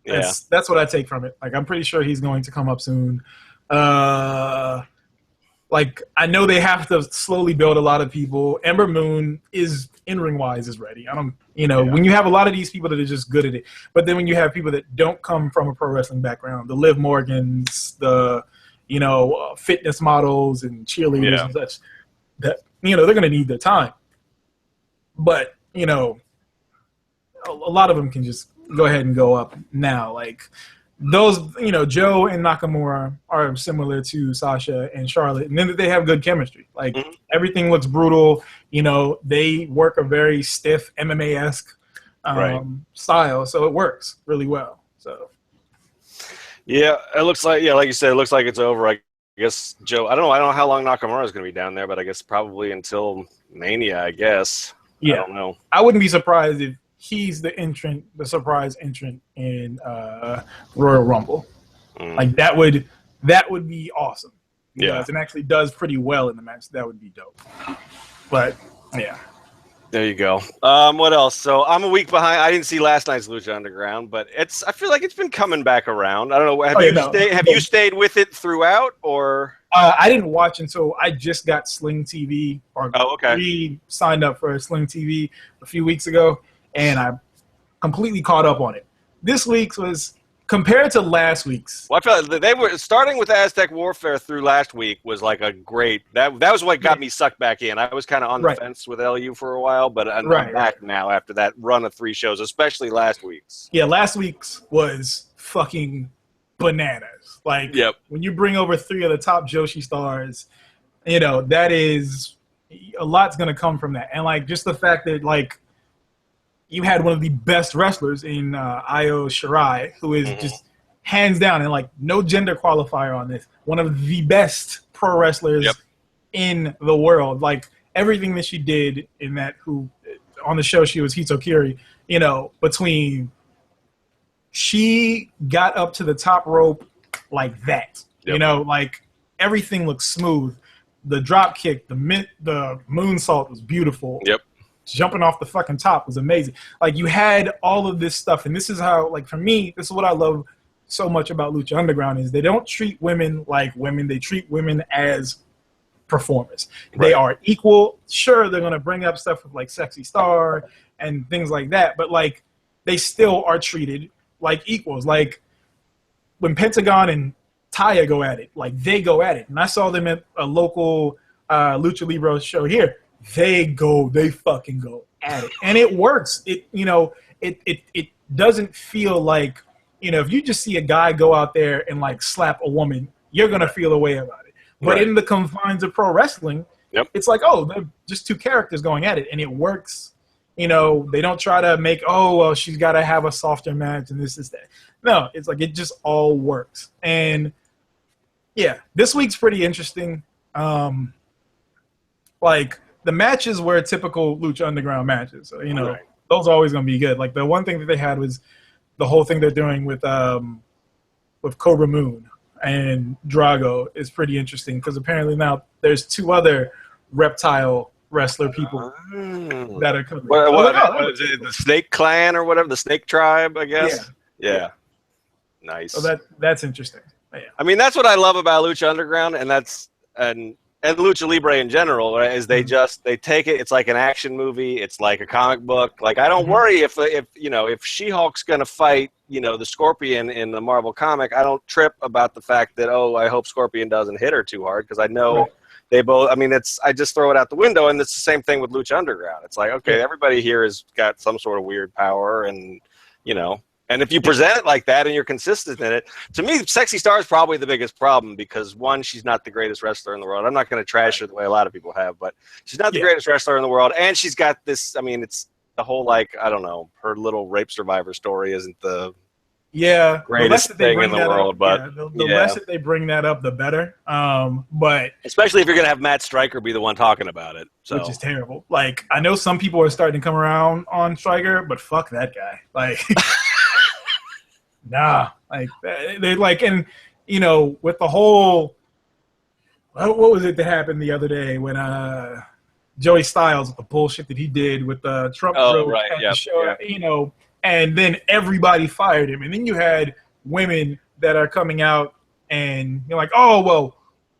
That's what I take from it. Like I'm pretty sure he's going to come up soon. Like I know they have to slowly build a lot of people. Ember Moon is in-ring wise is ready. I don't, when you have a lot of these people that are just good at it, but then when you have people that don't come from a pro wrestling background, the Liv Morgans, the fitness models and cheerleaders and such, that they're going to need their time. But a lot of them can just go ahead and go up now. Like those, Joe and Nakamura are similar to Sasha and Charlotte, and then they have good chemistry. Like everything looks brutal. They work a very stiff MMA-esque style, so it works really well. So. Yeah, it looks like like you said, it looks like it's over. I guess Joe. I don't know how long Nakamura is going to be down there, but I guess probably until Mania. I guess. Yeah. I don't know. I wouldn't be surprised if he's the surprise entrant in Royal Rumble. Like that would be awesome. Because it actually does pretty well in the match. That would be dope. But yeah. There you go. What else? So I'm a week behind. I didn't see last night's Lucha Underground, but I feel like it's been coming back around. I don't know. Have you stayed with it throughout, or? I didn't watch until I just got Sling TV, or signed up for Sling TV a few weeks ago, and I completely caught up on it. This week's was compared to last week's. Well, I felt like they were starting with Aztec Warfare through last week was like a great that was what got me sucked back in. I was kind of on the fence with LU for a while, but I'm back now after that run of 3 shows, especially last week's. Yeah, last week's was fucking bananas. Like when you bring over 3 of the top Joshi stars, that is a lot's gonna come from that, and like just the fact that like. You had one of the best wrestlers in Io Shirai, who is just hands down, and like no gender qualifier on this, one of the best pro wrestlers in the world. Like everything that she did in that, on the show she was Hitokiri, between she got up to the top rope like that, like everything looked smooth. The drop kick, the moonsault was beautiful. Jumping off the fucking top was amazing. Like you had all of this stuff, and this is how, like for me, this is what I love so much about Lucha Underground is they don't treat women like women. They treat women as performers. They are equal. Sure, they're gonna bring up stuff with like Sexy Star and things like that, but like they still are treated like equals. Like when Pentagon and Taya go at it, like they go at it, and I saw them at a local Lucha Libre show here. They fucking go at it, and it works. It doesn't feel like if you just see a guy go out there and like slap a woman, you're gonna feel a way about it. But in the confines of pro wrestling, it's like they're just 2 characters going at it, and it works. They don't try to make she's got to have a softer match and this is that. No, it's like it just all works. And yeah, this week's pretty interesting. Like. The matches were typical Lucha Underground matches. So, those are always going to be good. Like, the one thing that they had was the whole thing they're doing with Cobra Moon and Drago is pretty interesting because apparently now there's 2 other reptile wrestler people that are coming. What is it, the Snake Clan or whatever? The Snake Tribe, I guess? Yeah. Nice. So that's interesting. Yeah. I mean, that's what I love about Lucha Underground, and and Lucha Libre in general, right, is they take it. It's like an action movie. It's like a comic book. Like I don't worry if She-Hulk's gonna fight the Scorpion in the Marvel comic. I don't trip about the fact that I hope Scorpion doesn't hit her too hard because I know they both. I mean, I just throw it out the window, and it's the same thing with Lucha Underground. It's like everybody here has got some sort of weird power, and And if you present it like that and you're consistent in it, to me, Sexy Star is probably the biggest problem because, one, she's not the greatest wrestler in the world. I'm not going to trash her the way a lot of people have, but she's not the greatest wrestler in the world. And she's got this, I mean, it's the whole, I don't know, her little rape survivor story isn't the greatest thing in the world. But the less that they bring that up, the better. But especially if you're going to have Matt Stryker be the one talking about it. So. Which is terrible. I know some people are starting to come around on Stryker, but fuck that guy. Nah, they and with the whole, what was it that happened the other day when Joey Styles with the bullshit that he did with the Trump joke at the show, and then everybody fired him, and then you had women that are coming out and you're like, oh well,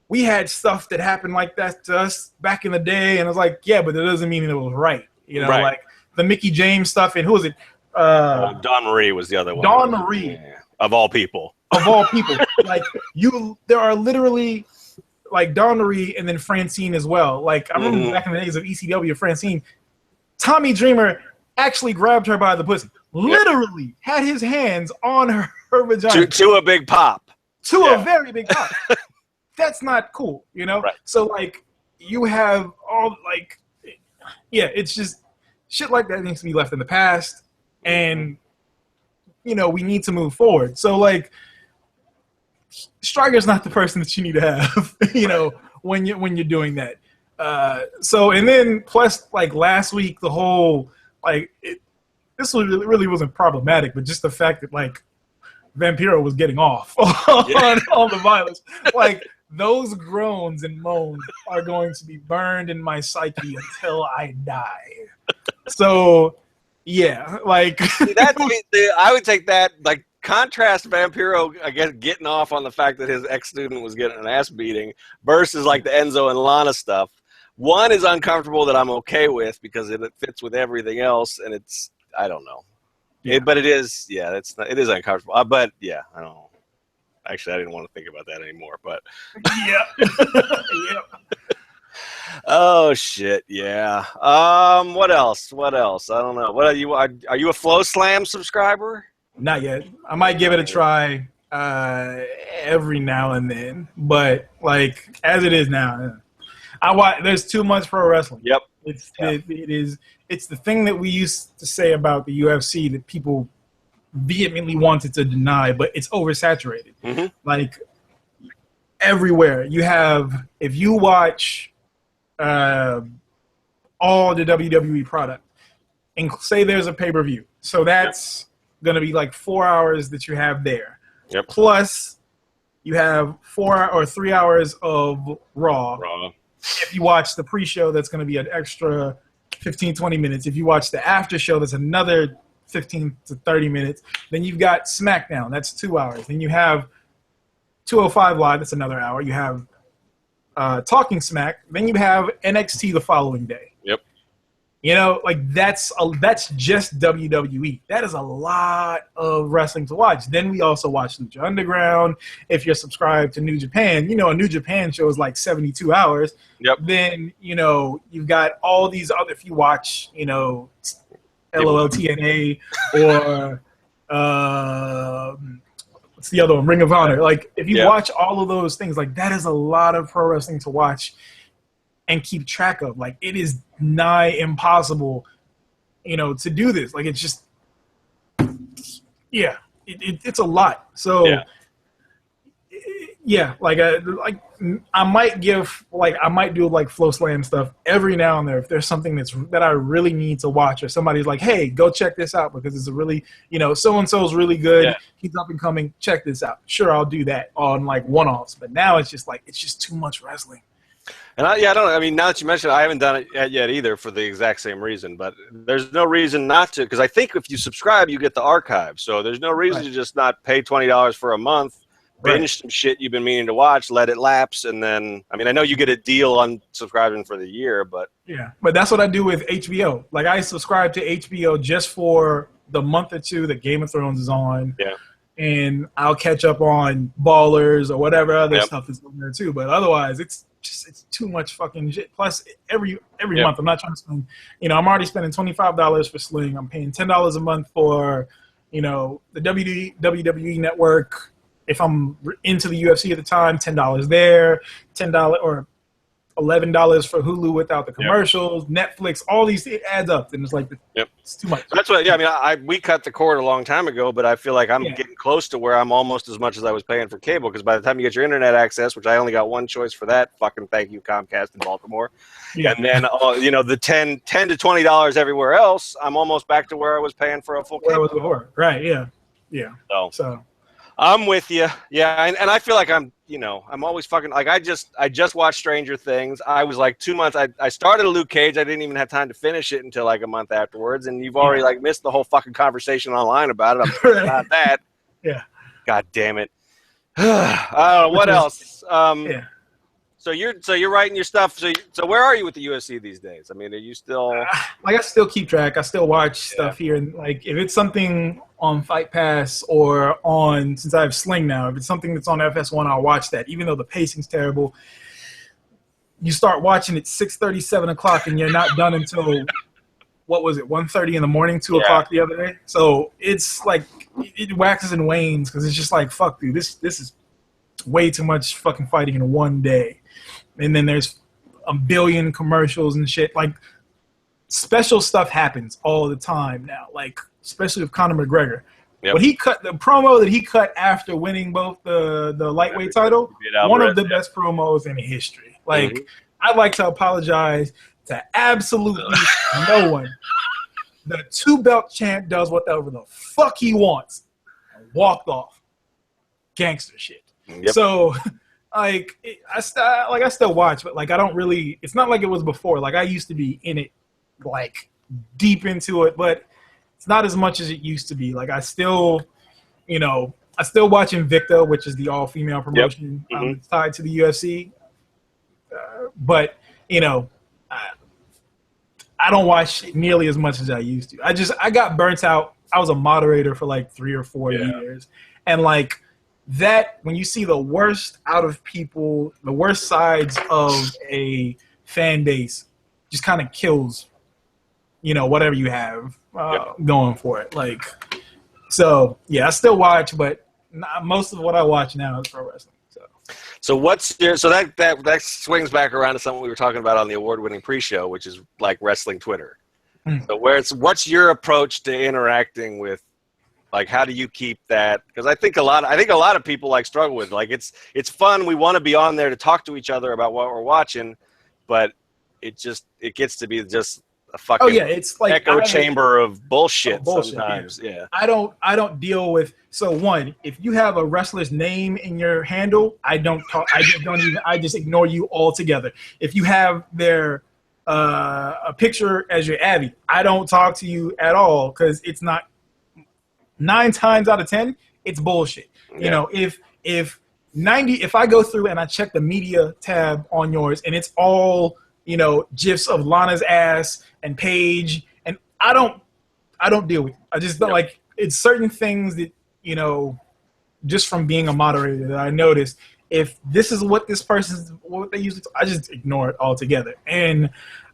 we had stuff that happened like that to us back in the day, and I was like, yeah, but that doesn't mean it was right, like the Mickey James stuff, and who was it? Dawn Marie was the other one. Dawn Marie. Yeah. Of all people. There are literally Dawn Marie and then Francine as well. I remember back in the days of ECW, Francine, Tommy Dreamer actually grabbed her by the pussy. Literally had his hands on her vagina. To a big pop. A very big pop. That's not cool, Right. So you have all it's just shit like that needs to be left in the past. And, we need to move forward. So, Stryker's not the person that you need to have, when you're doing that. And then plus, last week, the whole, this really wasn't problematic, but just the fact that, Vampiro was getting off on all the violence. Those groans and moans are going to be burned in my psyche until I die. So... Yeah, I would take that, contrast Vampiro, I guess, getting off on the fact that his ex-student was getting an ass beating versus, the Enzo and Lana stuff. One is uncomfortable that I'm okay with because it fits with everything else, and it's, I don't know. Yeah. But it is, it is uncomfortable. But, I don't know. Actually, I didn't want to think about that anymore, but. Yeah. Oh shit! Yeah. What else? I don't know. What are you? Are you a Flow Slam subscriber? Not yet. I might give it a try every now and then, but as it is now, there's too much pro wrestling. Yep. It's the thing that we used to say about the UFC that people vehemently wanted to deny, but it's oversaturated. Mm-hmm. Everywhere you have, if you watch. All the WWE product, and say there's a pay-per-view, so that's gonna be 4 hours that you have there. Yep. Plus, you have 4 or 3 hours of Raw. If you watch the pre-show, that's gonna be an extra 15-20 minutes. If you watch the after show, that's another 15 to 30 minutes. Then you've got SmackDown, that's 2 hours. Then you have 205 Live, that's another hour. You have Talking Smack, then you have NXT the following day. Yep. That's just WWE. That is a lot of wrestling to watch. Then we also watch Lucha Underground. If you're subscribed to New Japan, a New Japan show is 72 hours. Yep. Then, you've got all these other, if you watch, LOL TNA or what's the other one? Ring of Honor. If you watch all of those things, that is a lot of pro wrestling to watch and keep track of. It is nigh impossible, to do this. It's just, it's a lot. So, I might do Flow Slam stuff every now and then if there's something that I really need to watch, or somebody's hey, go check this out because it's a really, so and so's really good. Yeah. He's up and coming. Check this out. Sure, I'll do that on one-offs. But now it's just it's just too much wrestling. And I don't. I mean, now that you mention it, I haven't done it yet either for the exact same reason. But there's no reason not to, because I think if you subscribe, you get the archive. So there's no reason to just not pay $20 for a month. binge some shit you've been meaning to watch, let it lapse, and then, I mean, I know you get a deal on subscribing for the year, but... Yeah, but that's what I do with HBO. Like, I subscribe to HBO just for the month or two that Game of Thrones is on. Yeah. And I'll catch up on Ballers or whatever other stuff is on there too. But otherwise, it's too much fucking shit. Plus, every month, I'm not trying to spend, I'm already spending $25 for Sling. I'm paying $10 a month for, the WWE Network. If I'm into the UFC at the time, $10 there, $10 or $11 for Hulu without the commercials, Netflix, all these, it adds up, and it's like it's too much. That's what. Yeah, I mean, we cut the cord a long time ago, but I feel like I'm getting close to where I'm almost as much as I was paying for cable. Because by the time you get your internet access, which I only got one choice for that, fucking thank you Comcast in Baltimore, and then the $10 to $20 everywhere else, I'm almost back to where I was paying for a full cable. Where I was before, right? Yeah. So. I'm with you. Yeah, and I feel like I'm always fucking, like, I just watched Stranger Things. I was like 2 months. I started a Luke Cage. I didn't even have time to finish it until like a month afterwards. And you've already like missed the whole fucking conversation online about it. I'm sorry about that. Yeah. God damn it. I don't know what else. So you're writing your stuff. So where are you with the UFC these days? I mean, are you still I still keep track. I still watch stuff here, and like if it's something on Fight Pass or on, since I have Sling now, if it's something that's on FS1, I'll watch that. Even though the pacing's terrible, you start watching at 6:30, 7 o'clock, and you're not done until what was it, 1:30 in the morning, 2 o'clock the other day. So it's like it waxes and wanes because it's just like, fuck, dude, this is way too much fucking fighting in one day. And then there's a billion commercials and shit. Like, special stuff happens all the time now, like, especially with Conor McGregor. But he cut the promo that he cut after winning both the lightweight title, one of the best promos in history. Like, I'd like to apologize to absolutely no one. The two-belt champ does whatever the fuck he wants. Walked off. Gangster shit. So... I still watch, but like I don't really. It's not like it was before. Like I used to be in it, like deep into it, but it's not as much as it used to be. Like I still watch Invicta, which is the all-female promotion tied to the UFC. But I don't watch nearly as much as I used to. I got burnt out. I was a moderator for like 3 or 4 years, and like. That when you see the worst out of people, the worst sides of a fan base, just kind of kills, whatever you have going for it. Like, so yeah, I still watch, but most of what I watch now is pro wrestling. So that swings back around to something we were talking about on the award-winning pre-show, which is like wrestling Twitter. So what's your approach to interacting with? Like, how do you keep that? Because I think a lot of people like struggle with, like, it's fun. We want to be on there to talk to each other about what we're watching, but it gets to be just a fucking it's like echo chamber of bullshit sometimes. Yeah. I don't deal with. So one, if you have a wrestler's name in your handle, I don't talk. I just ignore you altogether. If you have their a picture as your Abby, I don't talk to you at all because it's not. 9 times out of 10, it's bullshit. If I go through and I check the media tab on yours and it's all, gifs of Lana's ass and Paige, and I don't deal with it. I just don't like, it's certain things that, just from being a moderator that I noticed, if this is what what they usually, I just ignore it altogether. And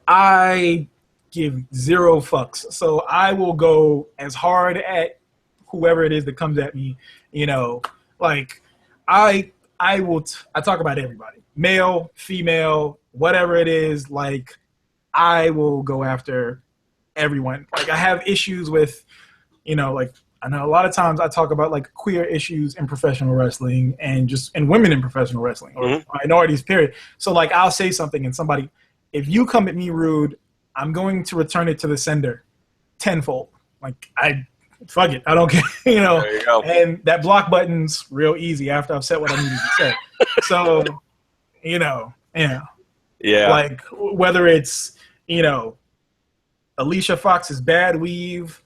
I give 0 fucks. So I will go as hard at whoever it is that comes at me, like I talk about everybody, male, female, whatever it is. Like I will go after everyone. Like I have issues with, like I know a lot of times I talk about like queer issues in professional wrestling and women in professional wrestling or minorities, period. So like I'll say something and somebody, if you come at me rude, I'm going to return it to the sender tenfold. Like fuck it, I don't care, There you go. And that block button's real easy after I've said what I needed to say. So, like whether it's, Alicia Fox's bad weave,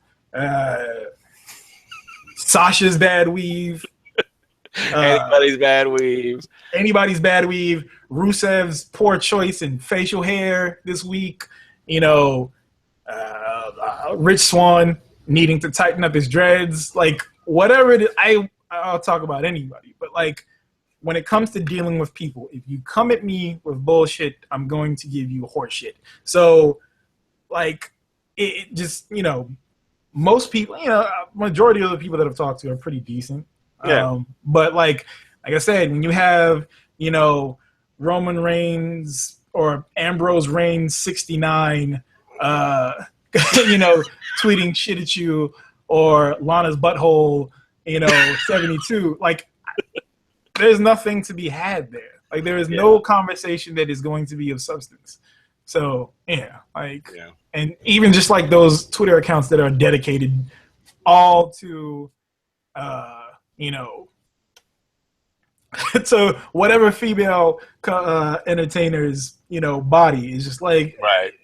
Sasha's bad weave, Anybody's bad weave. Anybody's bad weave. Rusev's poor choice in facial hair this week. You know, Rich Swann needing to tighten up his dreads. Like, whatever it is, I'll talk about anybody. But, like, when it comes to dealing with people, if you come at me with bullshit, I'm going to give you horseshit. So, like, it just, you know, most people, you know, majority of the people that I've talked to are pretty decent. Yeah. But, like I said, when you have, you know, Roman Reigns or Ambrose Reigns 69, you know, tweeting shit at you, or Lana's butthole, you know, 72, like, there's nothing to be had there. Like, there is no conversation that is going to be of substance. So, yeah, like, and even just like those Twitter accounts that are dedicated all to, you know, to whatever female entertainer's, you know, body is just like,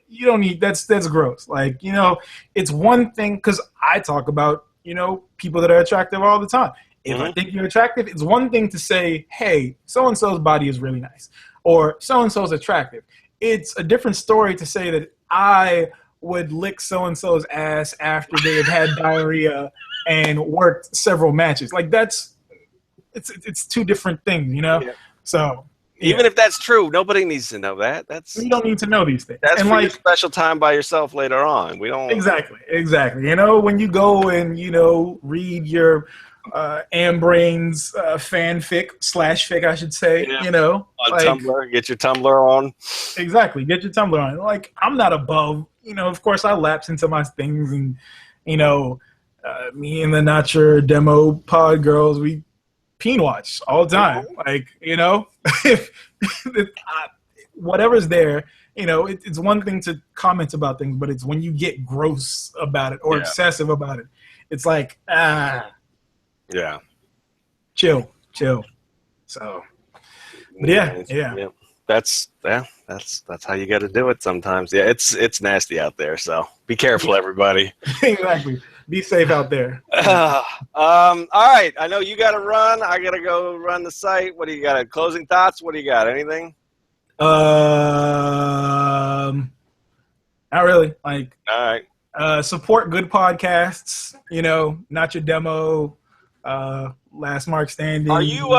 you don't need, that's gross. Like, you know, it's one thing, because I talk about, you know, people that are attractive all the time. If I think you're attractive, it's one thing to say, hey, so-and-so's body is really nice, or so-and-so's attractive. It's a different story to say that I would lick so-and-so's ass after they have had diarrhea and worked several matches. Like, it's two different things, you know? Yeah. So even if that's true, nobody needs to know that. You don't need to know these things. That's for your special time by yourself later on. We don't exactly. You know, when you go and, you know, read your Ambrain's fanfic /fic, I should say, you know, on Tumblr, get your Tumblr on. Exactly, get your Tumblr on. Like, I'm not above, you know, of course I lapse into my things, and, you know, me and the Not Your Demo pod girls, we peen watch all the time. Like, you know, whatever's there, you know, it's one thing to comment about things, but it's when you get gross about it or excessive about it, it's like, chill. So, but yeah. That's how you got to do it sometimes. Yeah, it's nasty out there, so be careful, everybody. Exactly. Be safe out there. All right. I know you got to run. I got to go run the site. What do you got? Closing thoughts? What do you got? Anything? Not really. Like, all right. Support good podcasts. You know, Not Your Demo. Last Mark Standing. Are you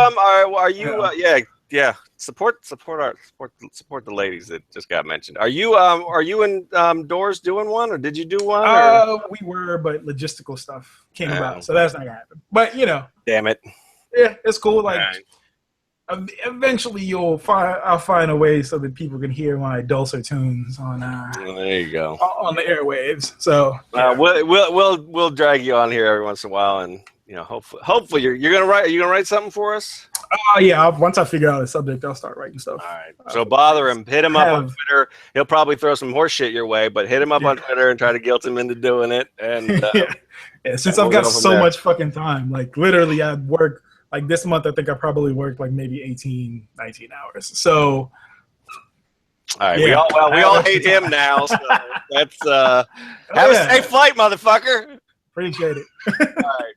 yeah. Support the ladies that just got mentioned. Are you in Doors doing one, or did you do one? We were, but logistical stuff came about, so that's not gonna happen. But, you know, damn it. Yeah, it's cool. Like, eventually I'll find a way so that people can hear my dulcet tunes on there you go, on the airwaves. So we'll drag you on here every once in a while, and, you know, hopefully you're gonna write. Are you gonna write something for us? Yeah. Once I figure out a subject, I'll start writing stuff. All right. So bother him. Hit him up on Twitter. He'll probably throw some horse shit your way, but hit him up on Twitter and try to guilt him into doing it. And since I've got so much fucking time, like, literally, I work, like, this month, I think I probably worked like maybe 18, 19 hours. So. All right. We all hate him now. So that's have a safe flight, motherfucker. Appreciate it. All right.